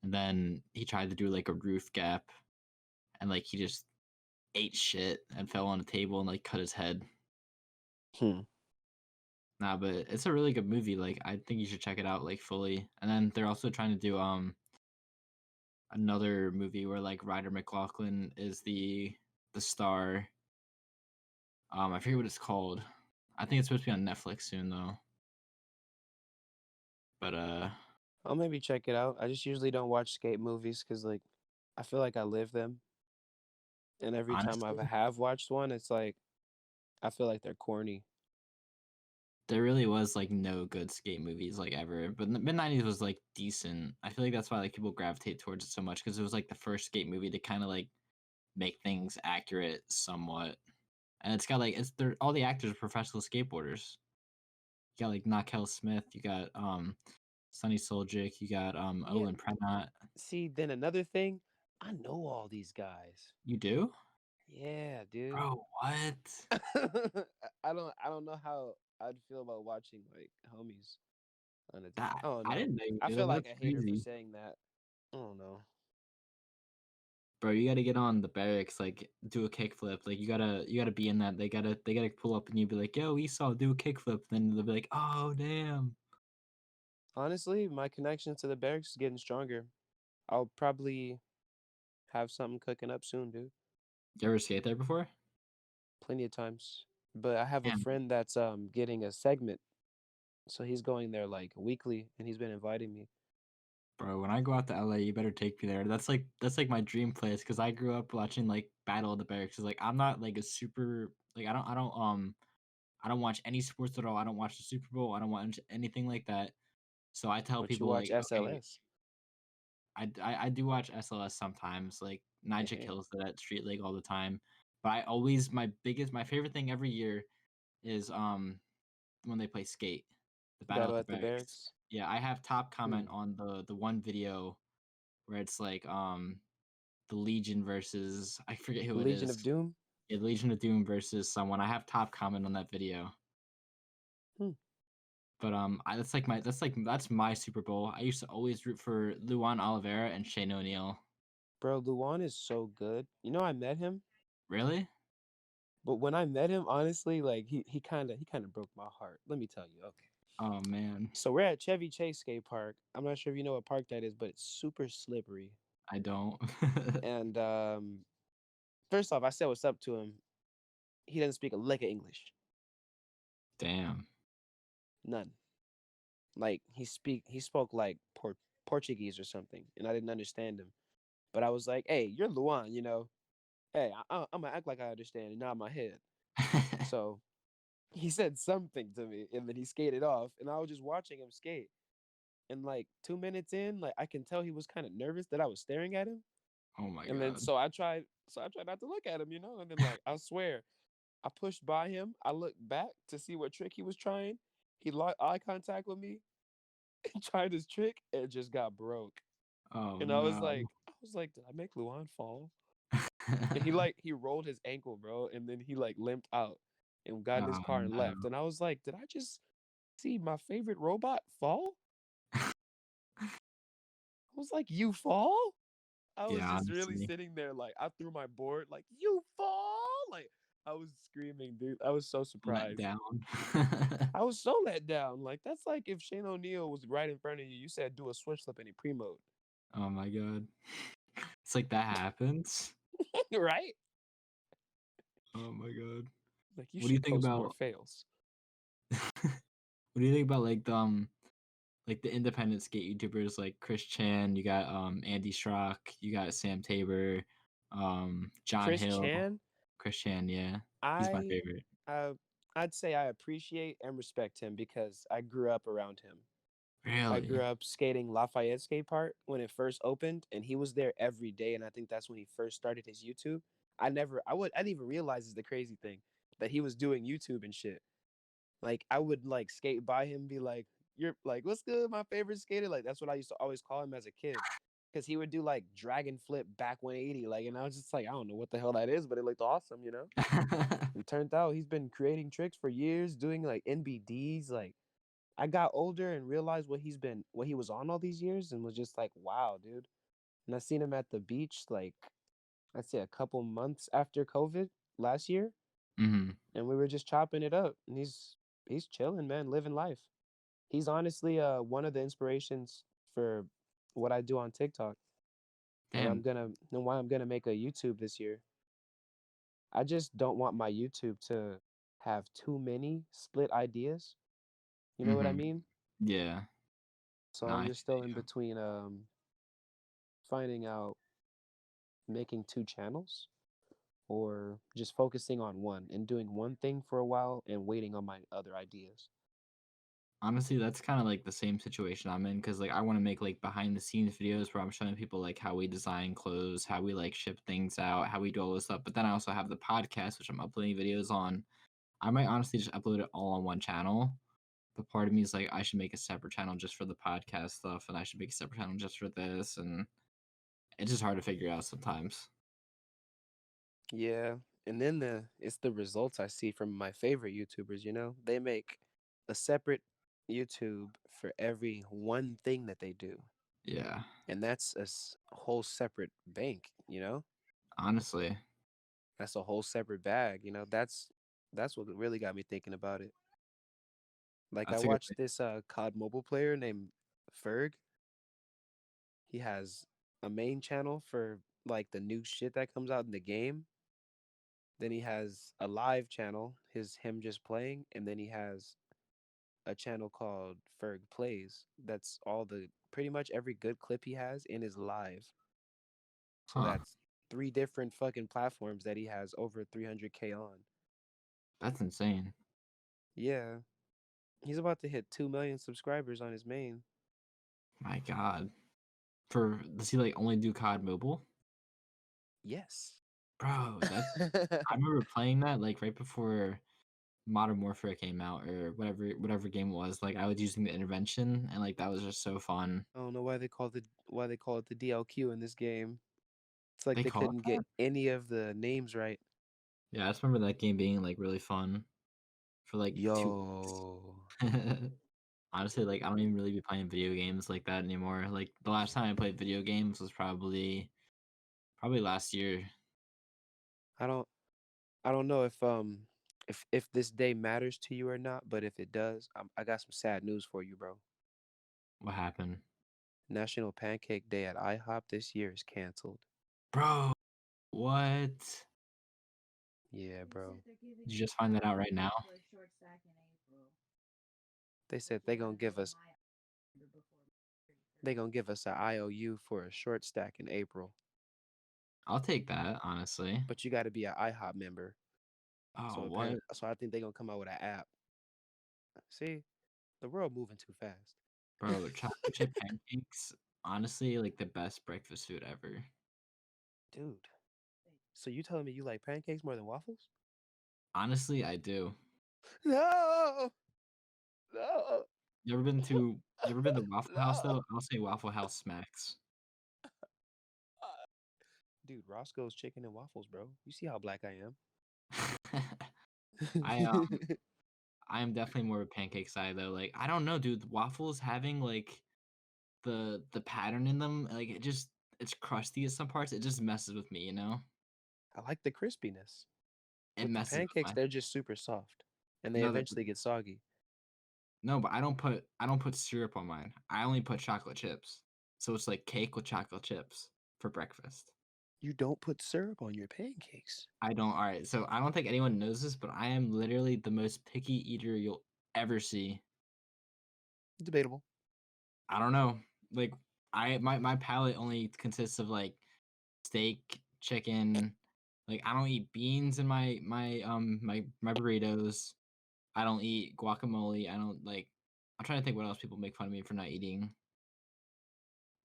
and then he tried to do like a roof gap, and like he just ate shit and fell on a table and like cut his head. Hmm. Nah, but it's a really good movie. Like I think you should check it out like fully. And then they're also trying to do another movie where like Ryder McLaughlin is the star. I forget what it's called. I think it's supposed to be on Netflix soon though. But I'll maybe check it out. I just usually don't watch skate movies because like I feel like I live them, and every time I honestly, have watched one, it's like I feel like they're corny. There really was like no good skate movies like ever, but the mid '90s was like decent. I feel like that's why like people gravitate towards it so much because it was like the first skate movie to kind of like make things accurate somewhat, and it's got like it's they're all the actors are professional skateboarders. You got like Nakel Smith, you got Sonny Soljic, you got Yeah. Olin Prenat. See, then another thing, I know all these guys. You do, Yeah, dude. bro? What? I don't know how I'd feel about watching like homies on a That I don't I know. didn't know you I knew feel them. like That's a hater for crazy. saying that. I don't know. Bro, you gotta get on the barracks, like do a kickflip. Like you gotta be in that. They gotta pull up and you be like, yo, Esau, do a kickflip. Then they'll be like, oh damn. Honestly, my connection to the barracks is getting stronger. I'll probably have something cooking up soon, dude. You ever skate there before? Plenty of times. But I have a Damn, friend that's getting a segment, so he's going there like weekly, and he's been inviting me. bro. When I go out to LA, you better take me there. That's like my dream place because I grew up watching like Battle of the Barracks. Like I'm not like a super like I don't watch any sports at all. I don't watch the Super Bowl. I don't watch anything like that. So I tell But you people watch like, okay, SLS. I do watch SLS sometimes. Like Nija Hey, kills it at Street League all the time. But I always my favorite thing every year is when they play skate, the Battle battle at the at the Barracks. barracks. Yeah, I have top Hmm. comment on the one video where it's like the Legion versus I forget who The it Legion is. of Doom. Yeah, Legion of Doom versus someone. I have top comment on that video. Hmm. But that's my Super Bowl. I used to always root for Luan Oliveira and Shane O'Neill. Bro, Luan is so good. You know, I met him, Really? but when I met him, honestly, like he kind of broke my heart. Let me tell you. Okay. Oh man, So we're at Chevy Chase Skate Park. I'm not sure if you know what park that is, but it's super slippery. I don't. And first off, I said what's up to him. He doesn't speak a lick of English. Damn. None. Like he spoke like Portuguese or something, and I didn't understand him. But I was like, "Hey, you're Luan, you know. Hey, I'm gonna act like I understand and nod my head." So he said something to me, and then he skated off, and I was just watching him skate. And like 2 minutes in, like I can tell he was kind of nervous that I was staring at him. Oh my And then god. so I tried not to look at him, you know. And then like I swear, I pushed by him. I looked back to see what trick he was trying. He locked eye contact with me and tried his trick and just got broke. Oh And no. I was like, did I make Luan fall? And he rolled his ankle, bro, and then he like limped out and got in his Oh car and no. left. And I was like, did I just see my favorite robot fall? I was like, you fall? I was Yeah, just really honestly. sitting there like I threw my board like you fall like I was screaming, dude. I was so Let surprised. down. I was so let down. Like that's like if Shane O'Neill was right in front of you, you said do a switch flip and he premoed, Oh my god. It's like that happens. right? Oh my god. Like you What do you should think post more about fails. what do you think about like the independent skate YouTubers like Chris Chan, you got Andy Schrock, you got Sam Tabor, John Chris Hill, Chan, Chris Chan, yeah. He's my I favorite. uh, I'd say I appreciate and respect him because I grew up around him. I grew Really? up skating Lafayette Skate Park when it first opened, and he was there every day. And I think that's when he first started his YouTube. I didn't even realize is the crazy thing that he was doing YouTube and shit. Like I would like skate by him, be like, "You're like, what's good, my favorite skater?" Like that's what I used to always call him as a kid, because he would do like dragon flip back 180, like, and I was just like, I don't know what the hell that is, but it looked awesome, you know. And turned out he's been creating tricks for years, doing like NBDs, like I got older and realized what he was on all these years and was just like, wow, dude. And I seen him at the beach like I'd say a couple months after COVID last year, hmm and we were just chopping it up. And he's chilling, man, living life. He's honestly one of the inspirations for what I do on TikTok Damn. and why I'm gonna make a YouTube this year. I just don't want my YouTube to have too many split ideas. You know what I hmm mean? Yeah. So No, I'm I just still feel in you. between finding out making two channels or just focusing on one and doing one thing for a while and waiting on my other ideas. Honestly, that's kind of like the same situation I'm in because like I want to make like behind the scenes videos where I'm showing people like how we design clothes, how we like ship things out, how we do all this stuff. But then I also have the podcast, which I'm uploading videos on. I might honestly just upload it all on one channel. But part of me is like, I should make a separate channel just for the podcast stuff, and I should make a separate channel just for this. And it's just hard to figure out sometimes. Yeah, and then it's the results I see from my favorite YouTubers, you know? They make a separate YouTube for every one thing that they do. Yeah, And that's whole separate bank, you know? honestly, That's a whole separate bag, you know? That's what really got me thinking about it. Like I that's a good watched this COD mobile player named Ferg. He has a main channel for like the new shit that comes out in the game. Then he has a live channel, him just playing, and then he has a channel called Ferg Plays. That's all the pretty much every good clip he has in his live. So huh? that's three different fucking platforms that he has over 300K on. That's insane. Yeah, he's about to hit 2 million subscribers on his main. My God, for does he like only do COD Mobile? Yes. Bro, that's I remember playing that like right before Modern Warfare came out or whatever game it was. Like I was using the intervention and like that was just so fun. I don't know why they call it the DLQ in this game. It's like They they call it couldn't get that? any of the names right. Yeah, I just remember that game being like really fun for like 2 weeks. Yo, Honestly, like I don't even really be playing video games like that anymore. Like the last time I played video games was probably last year. I don't I don't know if this day matters to you or not, but if it does, I got some sad news for you, bro. What happened? National Pancake Day at IHOP this year is canceled. Bro, what? Yeah, bro. Did you just find that out right now? They said they gonna give us an IOU for a short stack in April, I'll take that, honestly. but you got to be an IHOP member. Oh, So what? apparently, so I think they gonna come out with an app. See, the world moving too fast. Bro, chocolate chip pancakes, honestly, like the best breakfast food ever. Dude, so you telling me you like pancakes more than waffles? Honestly, I do. No, no, You ever been to Waffle House no. though? I'll say Waffle House smacks. Dude, Roscoe's chicken and waffles, bro. You see how black I am? I I am definitely more of a pancake side though. Like I don't know, dude. Waffles having like the pattern in them, like it's crusty at some parts. It just messes with me, you know. I like the crispiness. It With the messes with pancakes, my they're just super soft, and they no that eventually get soggy. no, but I don't put syrup on mine. I only put chocolate chips. So it's like cake with chocolate chips for breakfast. You don't put syrup on your pancakes. I don't. All right, so I don't think anyone knows this, but I am literally the most picky eater you'll ever see. Debatable. I don't know. Like my palate only consists of like steak, chicken. Like I don't eat beans in my burritos. I don't eat guacamole. I don't like. I'm trying to think what else people make fun of me for not eating.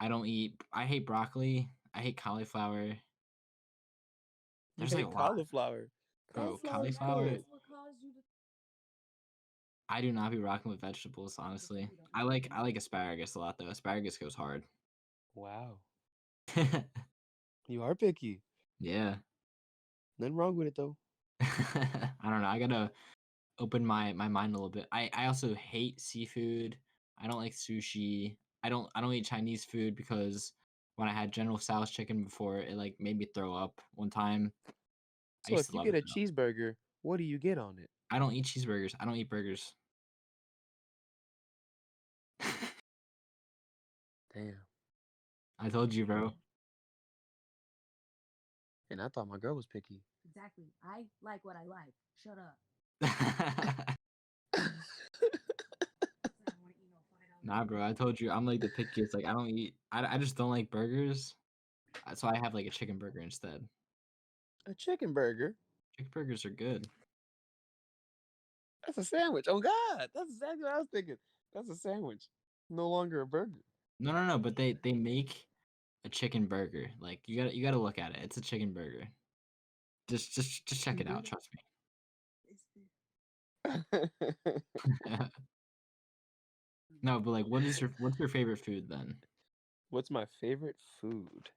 I don't eat. I hate broccoli. I hate cauliflower. You There's like a hate lot, cauliflower. bro. Cauliflower is Cauliflower. good. I do not be rocking with vegetables, honestly. I like asparagus a lot though. Asparagus goes hard. Wow. You are picky. Yeah. Nothing wrong with it though. I don't know. I gotta open my mind a little bit. I also hate seafood. I don't like sushi. I don't eat Chinese food because when I had General Tso's chicken before, it like made me throw up one time. I So used if to you love get it a though. cheeseburger, what do you get on it? I don't eat cheeseburgers. I don't eat burgers. Damn. I told you, bro. And I thought my girl was picky. Nah, bro. I told you I'm like the pickiest. Like I don't eat. I just don't like burgers. So I have like a chicken burger instead. A chicken burger? Chicken burgers are good. That's a sandwich. Oh God, that's exactly what I was thinking. That's a sandwich. No longer a burger. No, no, no. But they make a chicken burger. Like you gotta look at it. It's a chicken burger. Just check it out. Trust me. No, but like, what's your favorite food then? What's my favorite food?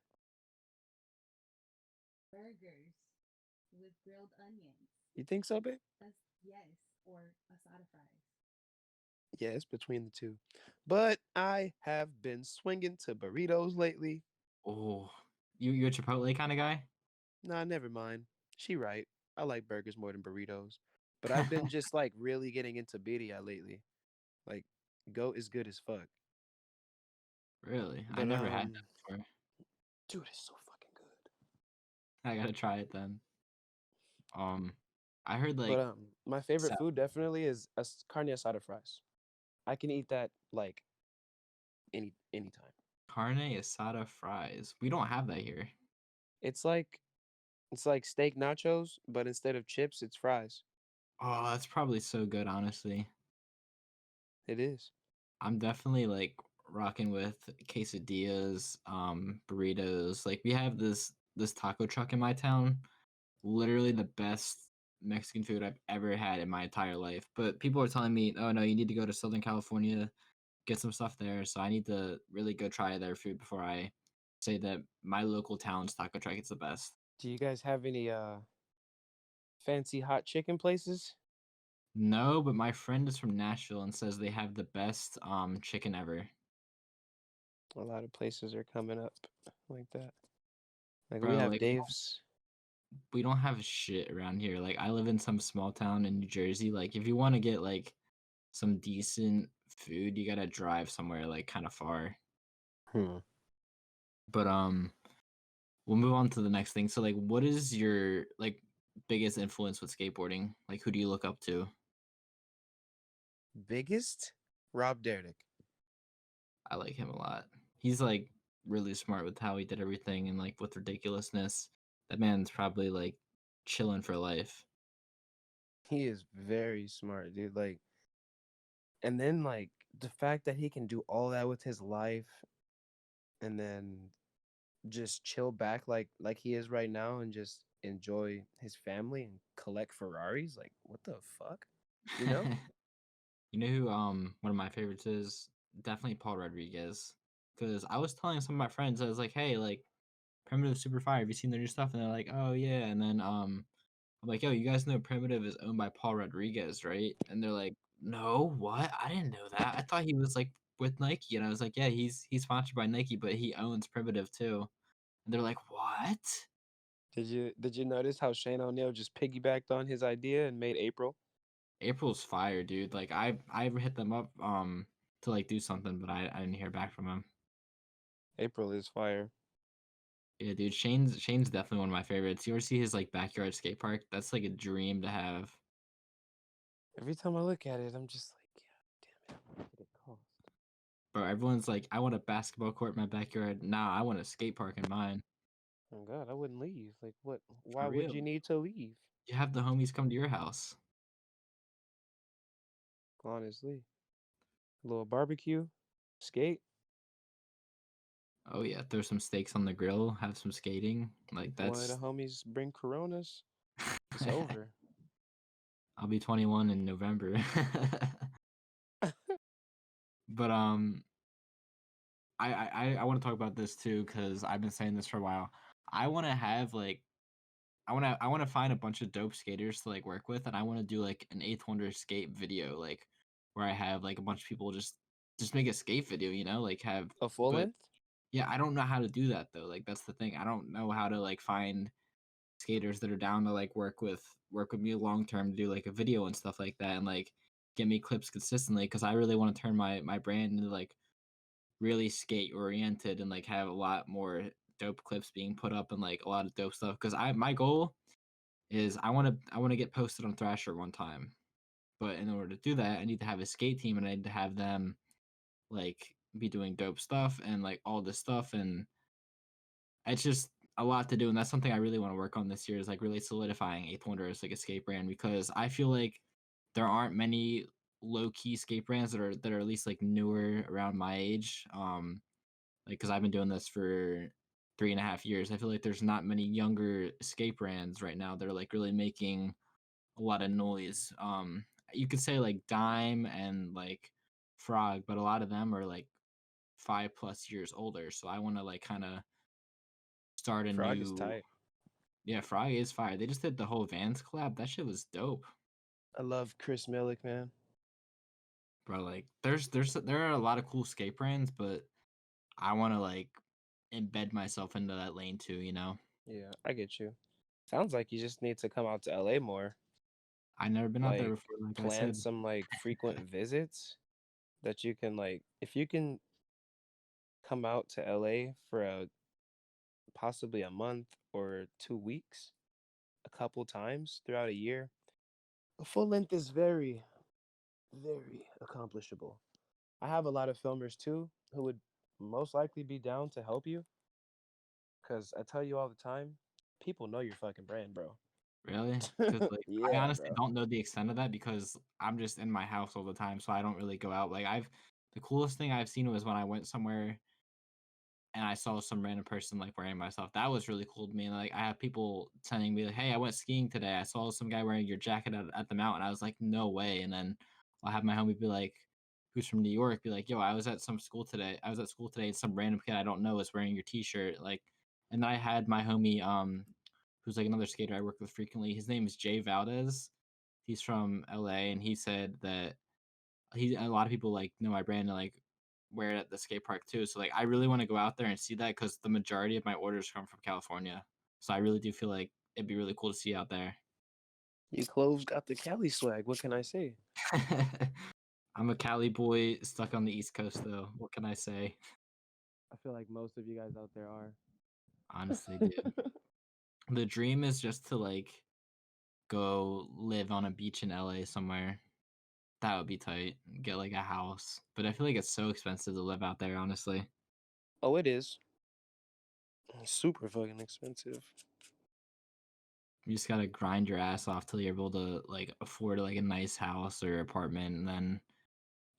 Burgers with grilled onions. You think so, babe? That's yes, or asada fries. Yeah, it's between the two. But I have been swinging to burritos lately. Oh, you a Chipotle kind of guy? Nah, never mind. She right. I like burgers more than burritos. But I've been just like really getting into birria lately. Like, goat is good as fuck. Really? I But never had that before. dude, it's so fucking good. I gotta try it then. Um, I heard But like my favorite sa- food definitely is carne asada fries. I can eat that like anytime. carne asada fries. We don't have that here. It's like steak nachos, but instead of chips, it's fries. Oh, that's probably so good, honestly. It is. I'm definitely like rocking with quesadillas, burritos. Like we have this taco truck in my town. Literally the best Mexican food I've ever had in my entire life. But people are telling me, "Oh no, you need to go to Southern California, get some stuff there." So I need to really go try their food before I say that my local town's taco truck is the best. Do you guys have any fancy hot chicken places? No, but my friend is from Nashville and says they have the best chicken ever. A lot of places are coming up like that. Like we Bro, have like Dave's. we don't have shit around here. Like I live in some small town in New Jersey. Like if you want to get like some decent food, you gotta drive somewhere like kind of far. Hmm. But we'll move on to the next thing. So like what is your like biggest influence with skateboarding? Like who do you look up to? Biggest? Rob Dyrdek. I like him a lot. He's like really smart with how he did everything and like with ridiculousness. That man's probably like chilling for life. He is very smart, dude. Like, and then like the fact that he can do all that with his life and then just chill back like he is right now and just enjoy his family and collect Ferraris. Like, what the fuck? You know? You know who one of my favorites is? Definitely Paul Rodriguez. Cause I was telling some of my friends, I was like, hey, like Primitive Super Fire, have you seen their new stuff? And they're like, oh yeah. And then I'm like, yo, you guys know Primitive is owned by Paul Rodriguez, right? And they're like, no, what? I didn't know that. I thought he was like with Nike. And I was like, yeah, he's sponsored by Nike, but he owns Primitive too. And they're like, what? Did you notice how Shane O'Neill just piggybacked on his idea and made April? April's fire, dude. Like I hit them up to like do something, but I didn't hear back from him. April is fire. Yeah, dude. Shane's definitely one of my favorites. You ever see his like backyard skate park? That's like a dream to have. Every time I look at it, I'm just like, yeah, damn it, what did it cost? Bro, everyone's like, I want a basketball court in my backyard. Nah, I want a skate park in mine. Oh God, I wouldn't leave. Like, what? For Why would real. you need to leave? You have the homies come to your house. Honestly, a little barbecue, skate. Oh yeah, throw some steaks on the grill, have some skating. Like One of the that's homies bring Coronas. It's over. I'll be 21 in November. But I want to talk about this too because I've been saying this for a while. I want to have like I want to find a bunch of dope skaters to like work with, and I want to do like an Eighth Wonder skate video, like where I have like a bunch of people just make a skate video, you know, like have. A full But length? yeah, I don't know how to do that though. Like that's the thing. I don't know how to like find skaters that are down to like work with me long term to do like a video and stuff like that, and like get me clips consistently because I really want to turn my brand into like really skate oriented and like have a lot more dope clips being put up and like a lot of dope stuff because I my goal is I want to get posted on Thrasher one time. But in order to do that, I need to have a skate team and I need to have them like be doing dope stuff and like all this stuff and it's just a lot to do and that's something I really want to work on this year is like really solidifying Eighth Wonder as like a skate brand because I feel like there aren't many low key skate brands that are at least like newer around my age. Like because I've been doing this for 3.5 years. I feel like there's not many younger skate brands right now that are like really making a lot of noise. You could say like Dime and like Frog, but a lot of them are like 5+ years older. So I want to like kind of start a Frog is new. tight. Yeah, Frog is fire. They just did the whole Vans collab. That shit was dope, I love Chris Millick, man. bro. Like, there are a lot of cool skate brands, but I want to like embed myself into that lane too. You know, Yeah, I get you. Sounds like you just need to come out to LA more. I never been out there Like before. Like I plan said, some like frequent visits that you can like if you can come out to LA for a possibly a month or 2 weeks, a couple times throughout a year. A full length is very, very accomplishable. I have a lot of filmers too who would most likely be down to help you because I tell you all the time, people know your fucking brand, bro. really, because like I Yeah, honestly bro. don't know the extent of that because I'm just in my house all the time, so I don't really go out. Like the coolest thing I've seen was when I went somewhere and I saw some random person like wearing my stuff. That was really cool to me. And like I have people telling me like, "Hey, I went skiing today. I saw some guy wearing your jacket at the mountain." I was like, "No way!" And then I'll have my homie be like, who's from New York, be like, "Yo, I was at some school today. I was at school today, and some random kid I don't know is wearing your T-shirt." Like, and then I had my homie, who's like another skater I work with frequently. His name is Jay Valdez. He's from LA, and he said that a lot of people like know my brand and like wear it at the skate park too. So like I really want to go out there and see that because the majority of my orders come from California. So I really do feel like it'd be really cool to see out there. You clothes got the Cali swag. What can I say? I'm a Cali boy stuck on the East Coast though. What can I say? I feel like most of you guys out there are. Honestly, dude. The dream is just to like go live on a beach in LA somewhere. That would be tight. Get like a house. But I feel like it's so expensive to live out there, honestly. Oh, it is. It's super fucking expensive. You just gotta grind your ass off till you're able to like afford like a nice house or apartment, and then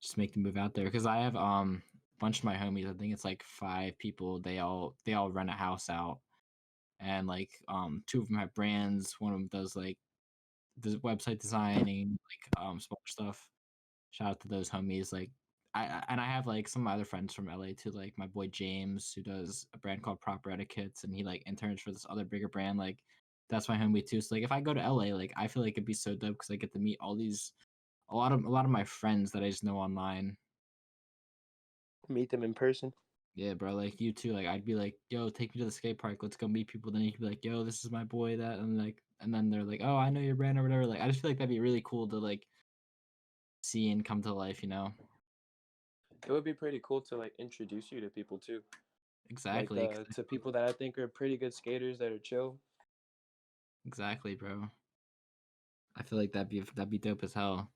just make the move out there. Because I have a bunch of my homies. I think it's like 5 people. They all rent a house out, and like two of them have brands. One of them does like the website designing, like small stuff. Shout out to those homies. Like and I have like some other friends from LA too, like my boy James, who does a brand called Proper Etiquettes, and he like interns for this other bigger brand. Like that's my homie too. So like if I go to LA, like I feel like it'd be so dope because I get to meet a lot of my friends that I just know online. Meet them in person. Yeah, bro. Like you too. Like I'd be like, yo, take me to the skate park. Let's go meet people. Then you could be like, yo, this is my boy. That and then they're like, oh, I know your brand or whatever. Like I just feel like that'd be really cool to like see and come to life. You know. It would be pretty cool to like introduce you to people too. Like Exactly. to people that I think are pretty good skaters that are chill. Exactly, bro. I feel like that'd be dope as hell.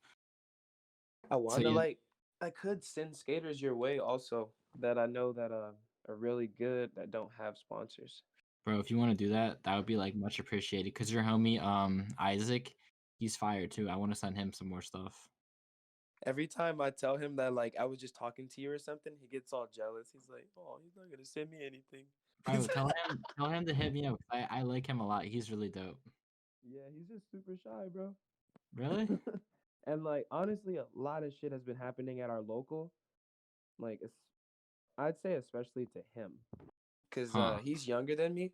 I So wanna yeah, like I could send skaters your way also that I know that are really good that don't have sponsors. bro, if you want to do that, that would be like much appreciated. Cause your homie, Isaac, he's fired too. I want to send him some more stuff. Every time I tell him that like I was just talking to you or something, he gets all jealous. He's like, "Oh, he's not gonna send me anything." Bro, tell him to hit me up. I like him a lot. He's really dope. Yeah, he's just super shy, bro. Really? And like honestly, a lot of shit has been happening at our local. Like I'd say especially to him, cause Huh. he's younger than me,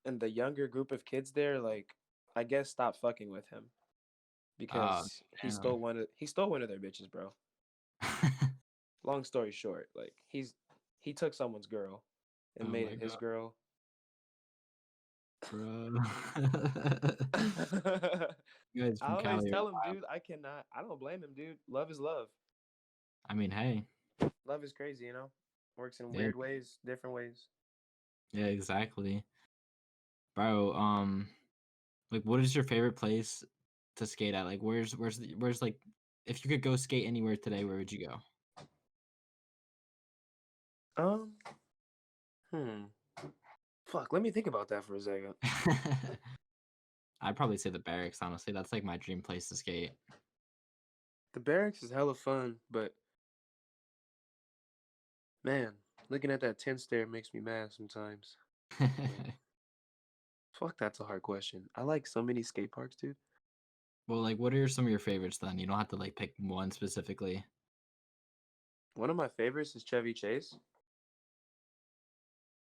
and the younger group of kids there, like I guess, stopped fucking with him Oh, because damn. he stole one of their bitches, bro. Long story short, like he took someone's girl and Oh made my it his god, girl. bro. I You guys from always Cali are tell him, wild. dude, I don't blame him, dude. Love is love. I mean, hey, Love is crazy, you know? Works in yeah, weird ways, different ways. yeah, exactly, bro. Like, what is your favorite place to skate at? Like, where's like, if you could go skate anywhere today, where would you go? Um, hmm. Fuck, let me think about that for a second. I'd probably say the barracks, honestly. That's like my dream place to skate. The barracks is hella fun, but man, looking at that 10 stair makes me mad sometimes. Like, fuck, that's a hard question. I like so many skate parks, dude. Well, like, what are some of your favorites then? You don't have to like pick one specifically. One of my favorites is Chevy Chase.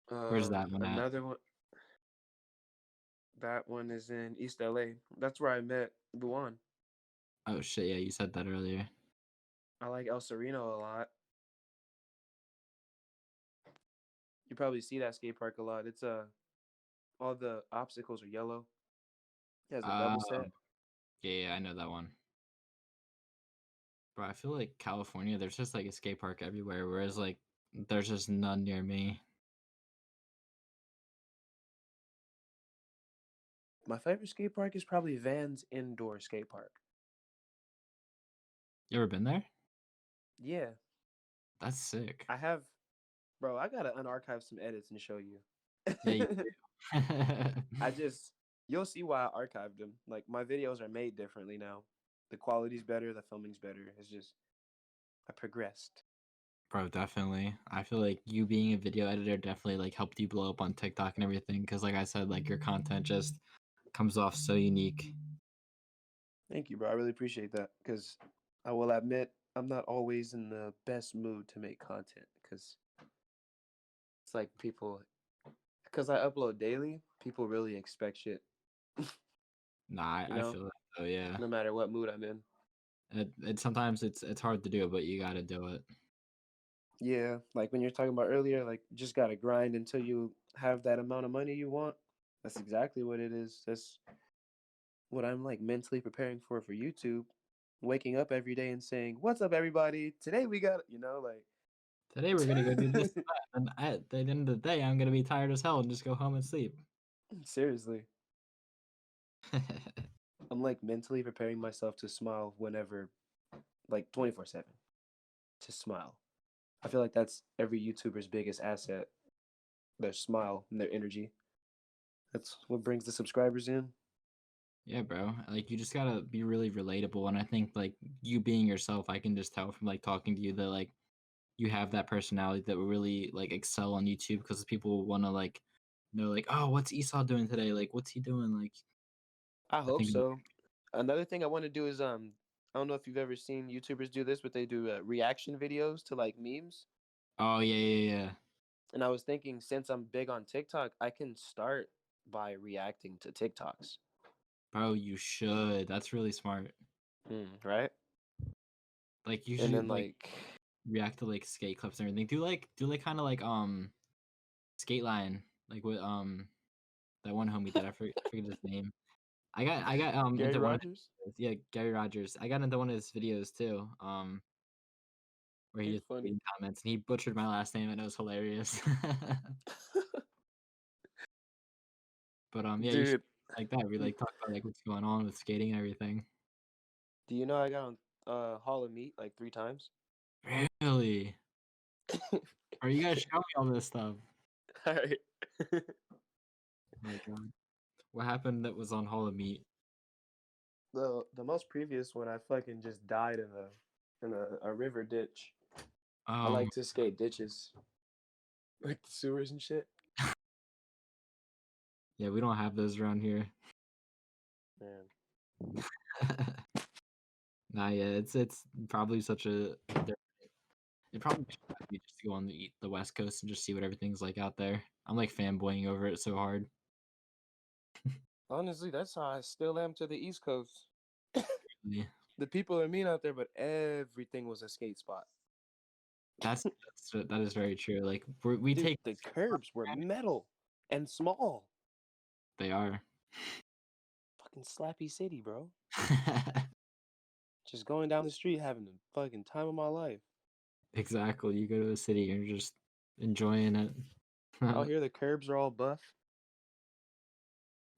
Where's that one at? Another one, that one is in East LA. That's where I met Luan. Oh shit, yeah, you said that earlier. I like El Sereno a lot. You probably see that skate park a lot. It's all the obstacles are yellow. It has a double Oh, set. yeah, I know that one. Bro, I feel like California, there's just like a skate park everywhere, whereas like there's just none near me. My favorite skate park is probably Van's indoor skate park. You ever been there? Yeah, That's sick. I have, bro. I gotta unarchive some edits and show you. Yeah, you do. I just, you'll see why I archived them. Like my videos are made differently now. The quality's better, the filming's better. It's just I progressed. Bro, definitely. I feel like you being a video editor definitely like helped you blow up on TikTok and everything. Cause like I said, like your content just comes off so unique. Thank you, bro. I really appreciate that because I will admit I'm not always in the best mood to make content because it's like people, because I upload daily, people really expect shit, Nah, you I know, feel that though, yeah. no matter what mood I'm in. It sometimes it's hard to do, but you gotta do it. Yeah, like when you're talking about earlier, like just gotta grind until you have that amount of money you want. That's exactly what it is. That's what I'm like mentally preparing for YouTube. Waking up every day and saying, "What's up, everybody? Today we got," like Today we're gonna go do this and that, and at the end of the day, I'm gonna be tired as hell and just go home and sleep. seriously. I'm like mentally preparing myself to smile whenever, like 24/7, to smile. I feel like that's every YouTuber's biggest asset, their smile and their energy. That's what brings the subscribers in. Yeah, bro. Like you just gotta be really relatable, and I think like you being yourself, I can just tell from like talking to you that like you have that personality that will really like excel on YouTube because people want to like know like, oh, what's Esau doing today? Like, what's he doing? Like, I I hope think, so. Another thing I want to do is I don't know if you've ever seen YouTubers do this, but they do reaction videos to like memes. oh yeah, yeah, yeah, And I was thinking, since I'm big on TikTok, I can start by reacting to TikToks. bro, you should. That's really smart. Right? Like, you And then should like like, react to like skate clips and everything. Do like kind of like skate line like with that one homie that I forget his name. I got Gary into one of Rogers. his, yeah, Gary Rogers. I got into one of his videos too. Where he He's was funny. reading comments and he butchered my last name and it was hilarious. But yeah, you should Dude, like that. We like talk about like what's going on with skating and everything. do you know I got on Hall of Meat like 3 times? Really? Are you guys showing me all this stuff? All right. Oh my god. What happened that was on Hall of Meat? The most previous one, I fucking just died in a river ditch. I Um, like to skate ditches, like the sewers and shit. yeah, we don't have those around here. Man, Nah, yeah, it's probably such a it probably should be just to go on the West Coast and just see what everything's like out there. I'm like fanboying over it so hard. honestly, that's how I still am to the East Coast. Yeah. The people are mean out there, but everything was a skate spot. That is very true. Like we Dude, take the curbs were metal and small. they are. Fucking slappy city, bro. Just going down the street having the fucking time of my life. Exactly. You go to a city and you're just enjoying it. Out here, the curbs are all buff.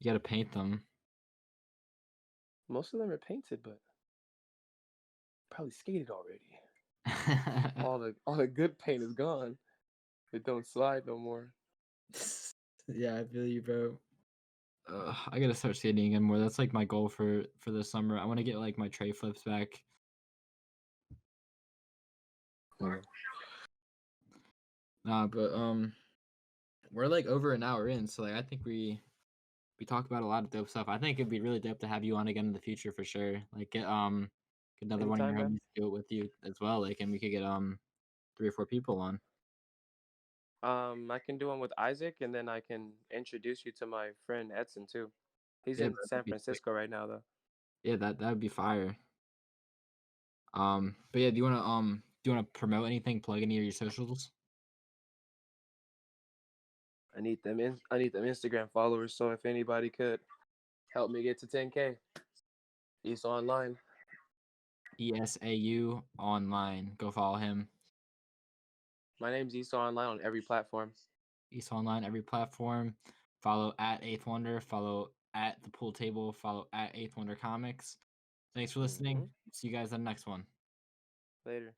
You gotta paint them. Most of them are painted, but probably skated already. All the good paint is gone. It don't slide no more. Yeah, I feel you, bro. I gotta start skating again more. That's like my goal for the summer. I want to get like my tray flips back. Nah, but we're like over an hour in, so like I think we talked about a lot of dope stuff. I think it'd be really dope to have you on again in the future for sure. Like get another one of Anytime, your man. homies to do it with you as well. Like, and we could get 3 or 4 people on. I can do one with Isaac, and then I can introduce you to my friend Edson too. He's Yeah, in bro, San that'd be sick. Francisco right now, though. Yeah, that would be fire. But yeah, do you wanna promote anything? Plug any of your socials? I need them. I need them Instagram followers. So if anybody could help me get to 10K, EsauOnline. EsauOnline. Go follow him. My name's EsauOnline on every platform. EsauOnline every platform. Follow at Eighth Wonder. Follow at the Pool Table. Follow at Eighth Wonder Comics. Thanks for listening. See you guys on the next one. Later.